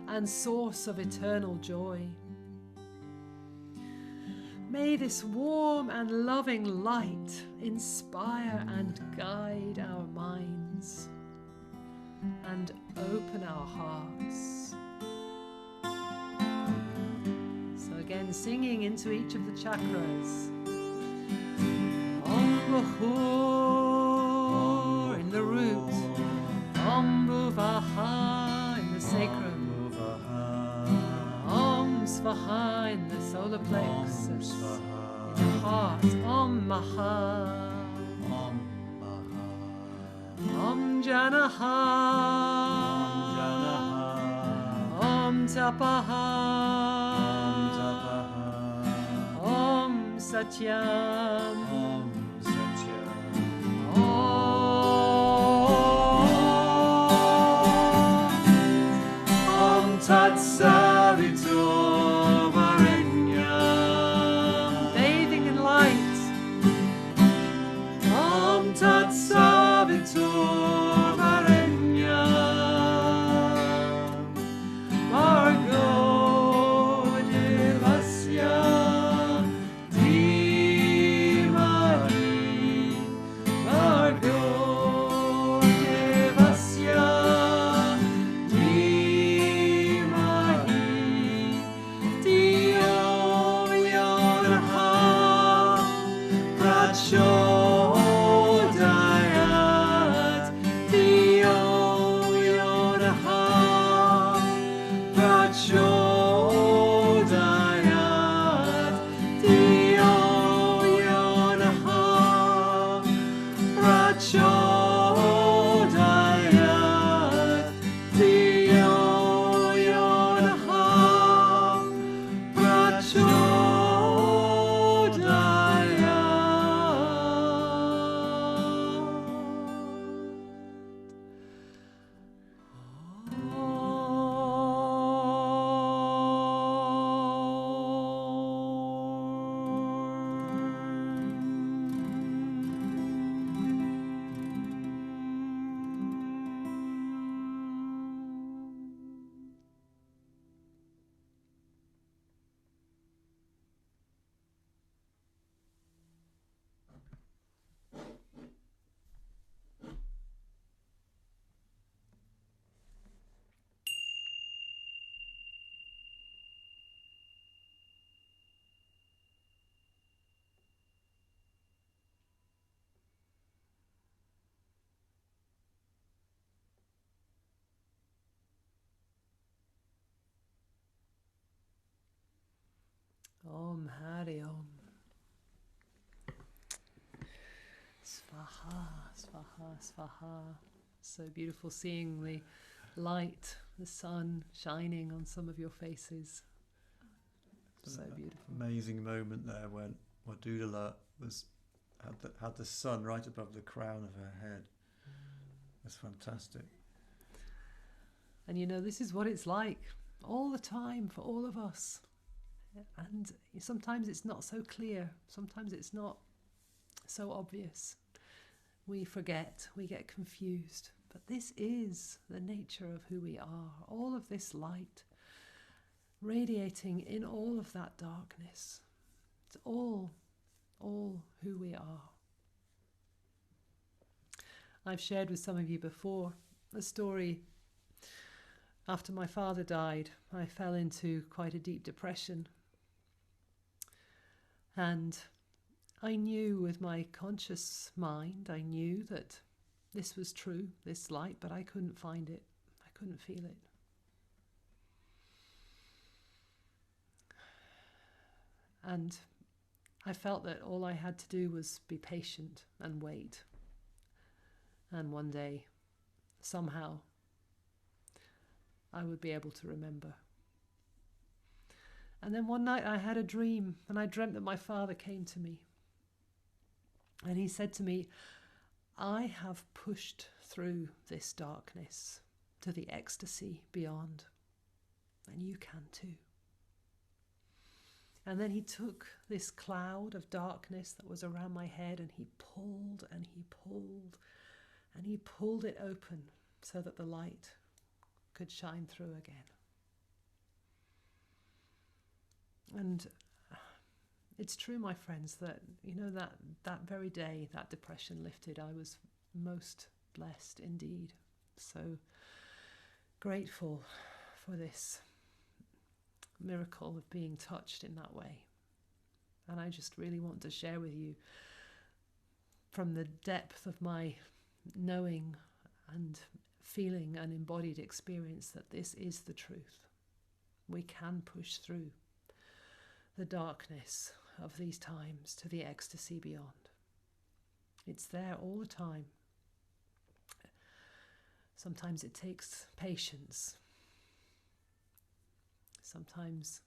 and source of eternal joy. May this warm and loving light inspire and guide our minds and open our hearts. So again, singing into each of the chakras. Om Bhur in the root, Om Bhuvaha in the sacrum, Om Svaha in the solar plexus, in the heart, Om Maha, Om Janaha, Om Tapaha, Om Satyam, Om Tat Savitur Varenyam, bathing in light. Om Tat Savitur Varenyam, Margo Devasya Dhimari Om Hari Om. Svaha, Svaha, Svaha. So beautiful seeing the light, the sun shining on some of your faces. So beautiful. Amazing moment there when Wadudala had the sun right above the crown of her head. That's fantastic. And you know, this is what it's like all the time for all of us. And sometimes it's not so clear. Sometimes it's not so obvious. We forget, we get confused. But this is the nature of who we are. All of this light radiating in all of that darkness. It's all who we are. I've shared with some of you before a story. After my father died, I fell into quite a deep depression. And I knew with my conscious mind, I knew that this was true, this light, but I couldn't find it. I couldn't feel it. And I felt that all I had to do was be patient and wait. And one day, somehow, I would be able to remember. And then one night I had a dream, and I dreamt that my father came to me. And he said to me, I have pushed through this darkness to the ecstasy beyond, and you can too. And then he took this cloud of darkness that was around my head, and he pulled and he pulled and he pulled it open so that the light could shine through again. And it's true, my friends, that, you know, that very day that depression lifted, I was most blessed indeed. So grateful for this miracle of being touched in that way. And I just really want to share with you from the depth of my knowing and feeling and embodied experience that this is the truth. We can push through the darkness of these times to the ecstasy beyond. It's there all the time. Sometimes it takes patience. Sometimes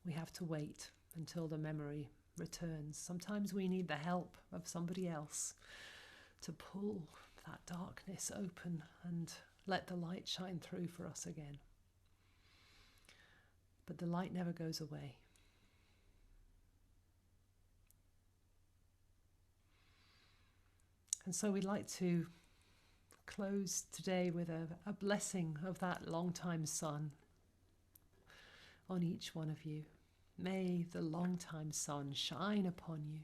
we have to wait until the memory returns. Sometimes we need the help of somebody else to pull that darkness open and let the light shine through for us again. But the light never goes away. And so we'd like to close today with a blessing of that long-time sun on each one of you. May the long-time sun shine upon you.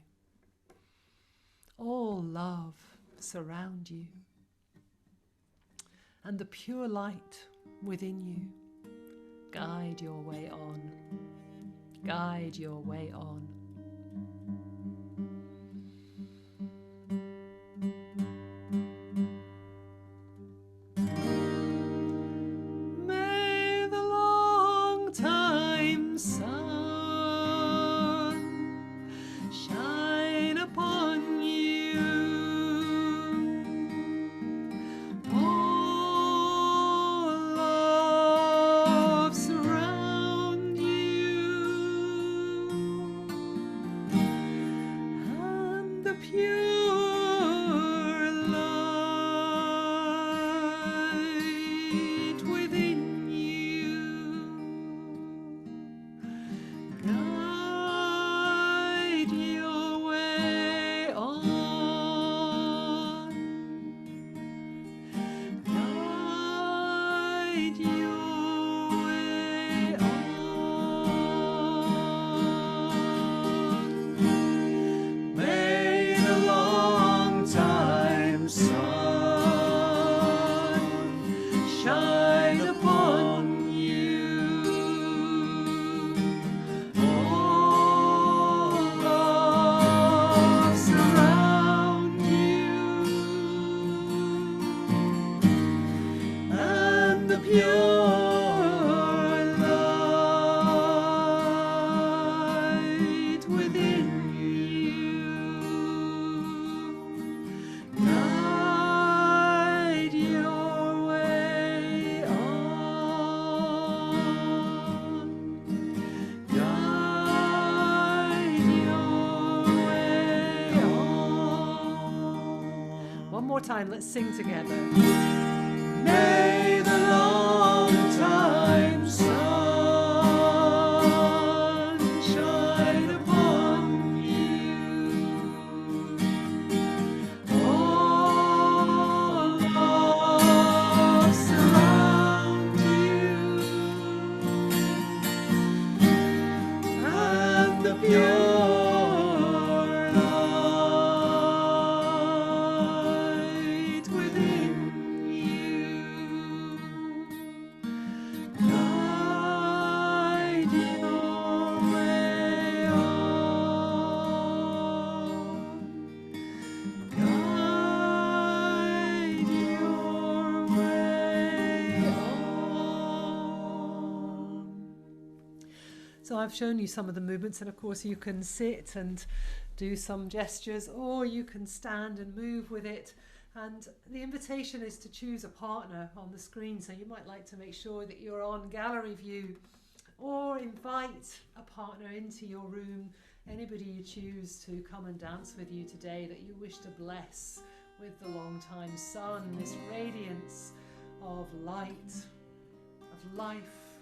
All love surround you. And the pure light within you guide your way on. Guide your way on. May the long-time sun shine upon you. All love surround you. more time, let's sing together. May the long time sun shine upon you. All love surround you, and the pure light within you guide your way on, guide your way on. So I've shown you some of the movements, and of course you can sit and do some gestures, or you can stand and move with it. And the invitation is to choose a partner on the screen, so you might like to make sure that you're on gallery view, or invite a partner into your room, anybody you choose to come and dance with you today that you wish to bless with the long time sun, this radiance of light, of life,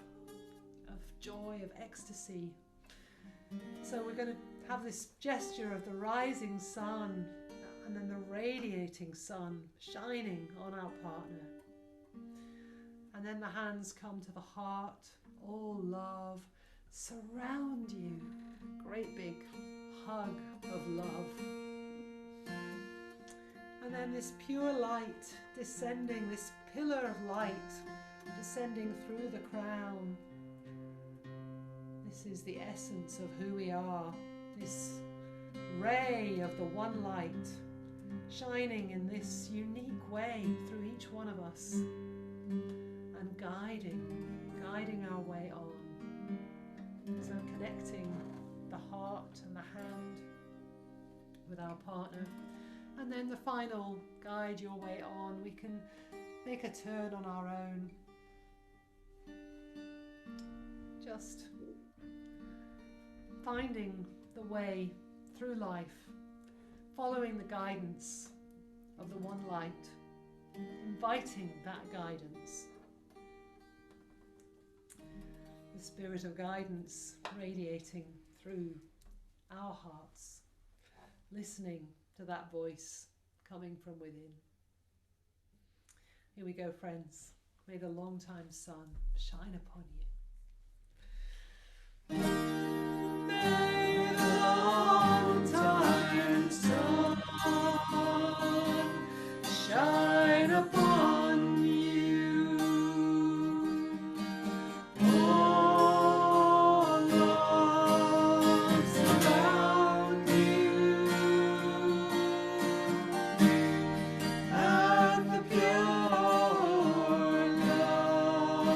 of joy, of ecstasy. So we're going to have this gesture of the rising sun and then the radiating sun shining on our partner. And then the hands come to the heart, all love, surround you. Great big hug of love. And then this pure light descending, this pillar of light descending through the crown. This is the essence of who we are, this ray of the one light shining in this unique way through each one of us and guiding our way on. So connecting the heart and the hand with our partner. And then the final guide your way on. We can make a turn on our own. Just finding the way through life, following the guidance of the one light, inviting that guidance. The spirit of guidance radiating through our hearts, listening to that voice coming from within. Here we go, friends. May the long time sun shine upon you. May the long time sun shine upon you. All love surround you, and the pure light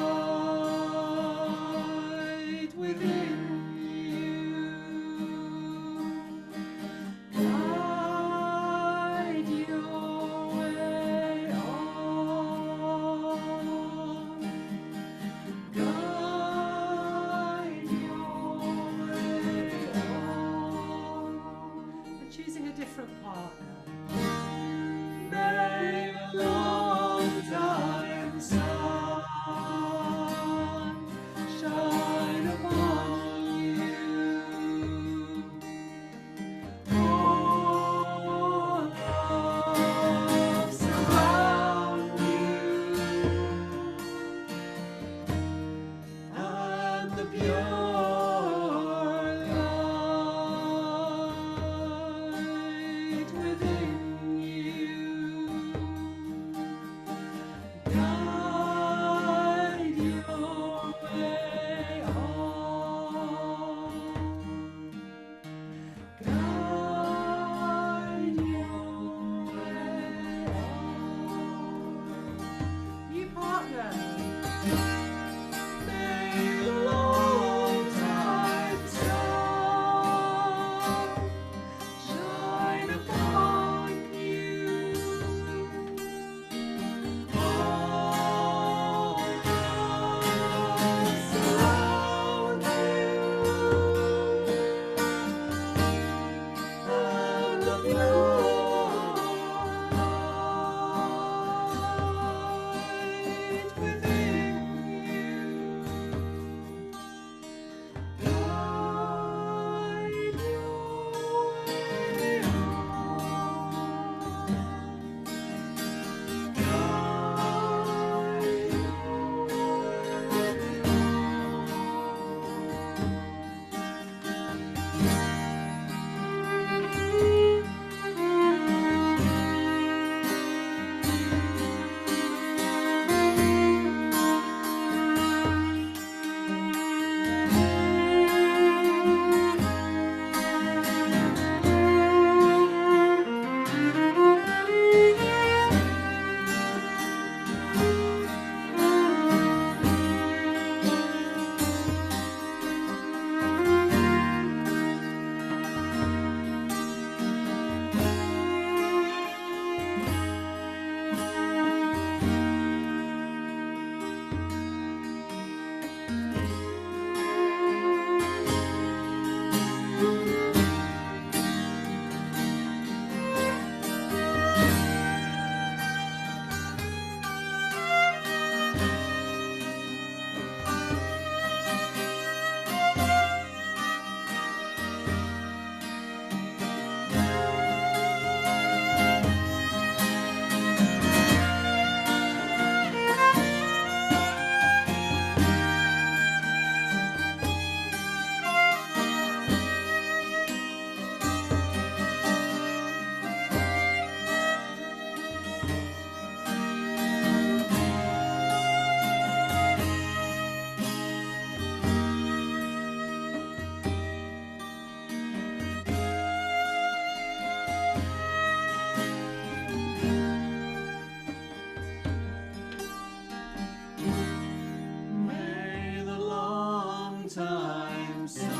sun,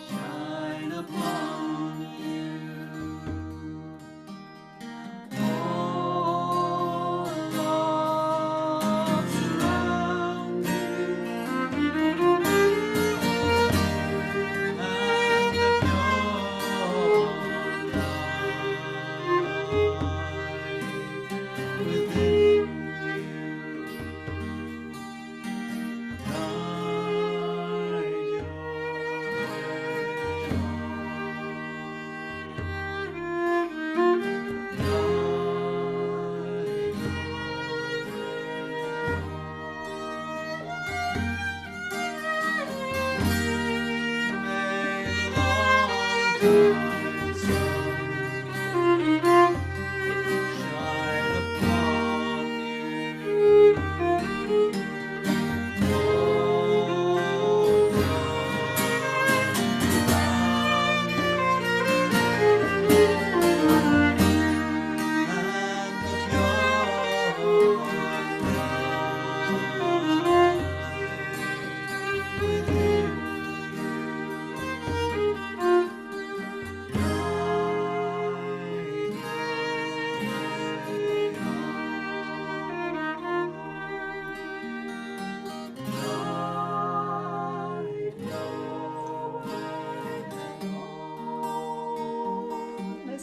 shine upon you. All love surround you, and the pure light within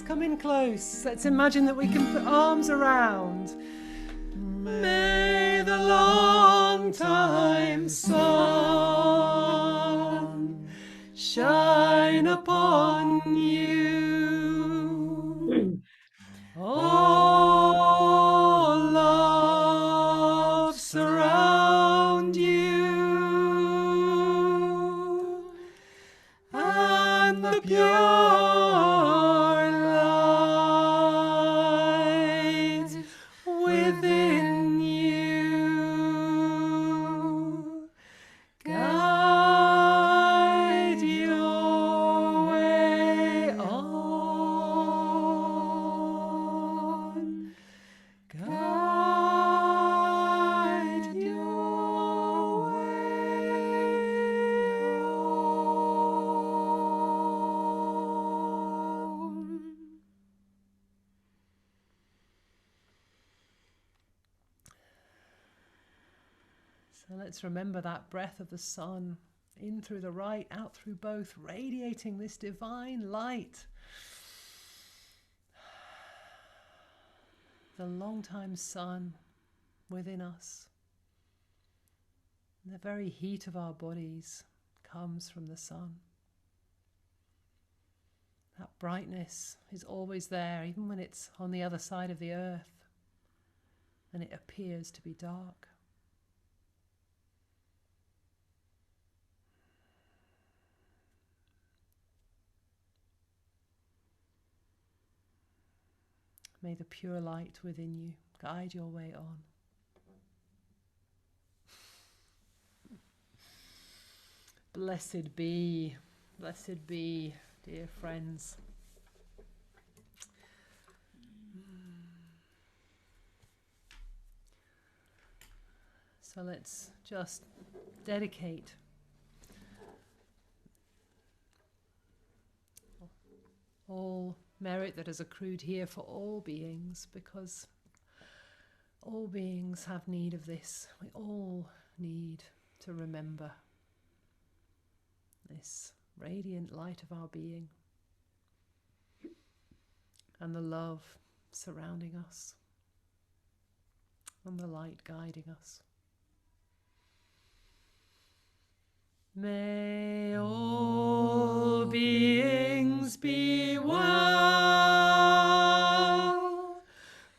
Come in close. Let's imagine that we can put arms around. May the long time sun shine upon you. All love surround you, and the pure within you guide your way on, guide your way on. So let's remember that breath of the sun, in through the right, out through both, radiating this divine light. The long-time sun within us. The very heat of our bodies comes from the sun. That brightness is always there, even when it's on the other side of the earth and it appears to be dark. May the pure light within you guide your way on. Blessed be, dear friends. So let's just dedicate all merit that has accrued here for all beings, because all beings have need of this. We all need to remember this radiant light of our being and the love surrounding us and the light guiding us. May all beings be well.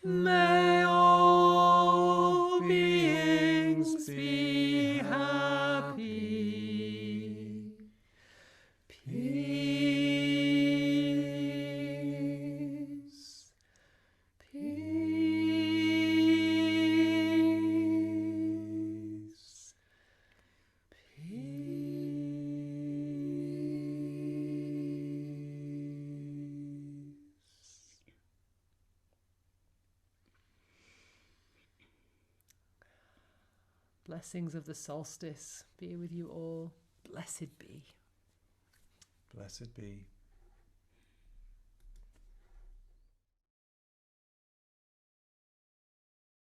May all beings be happy. Peace, peace, peace. Blessings of the solstice be with you all. Blessed be. Blessed be.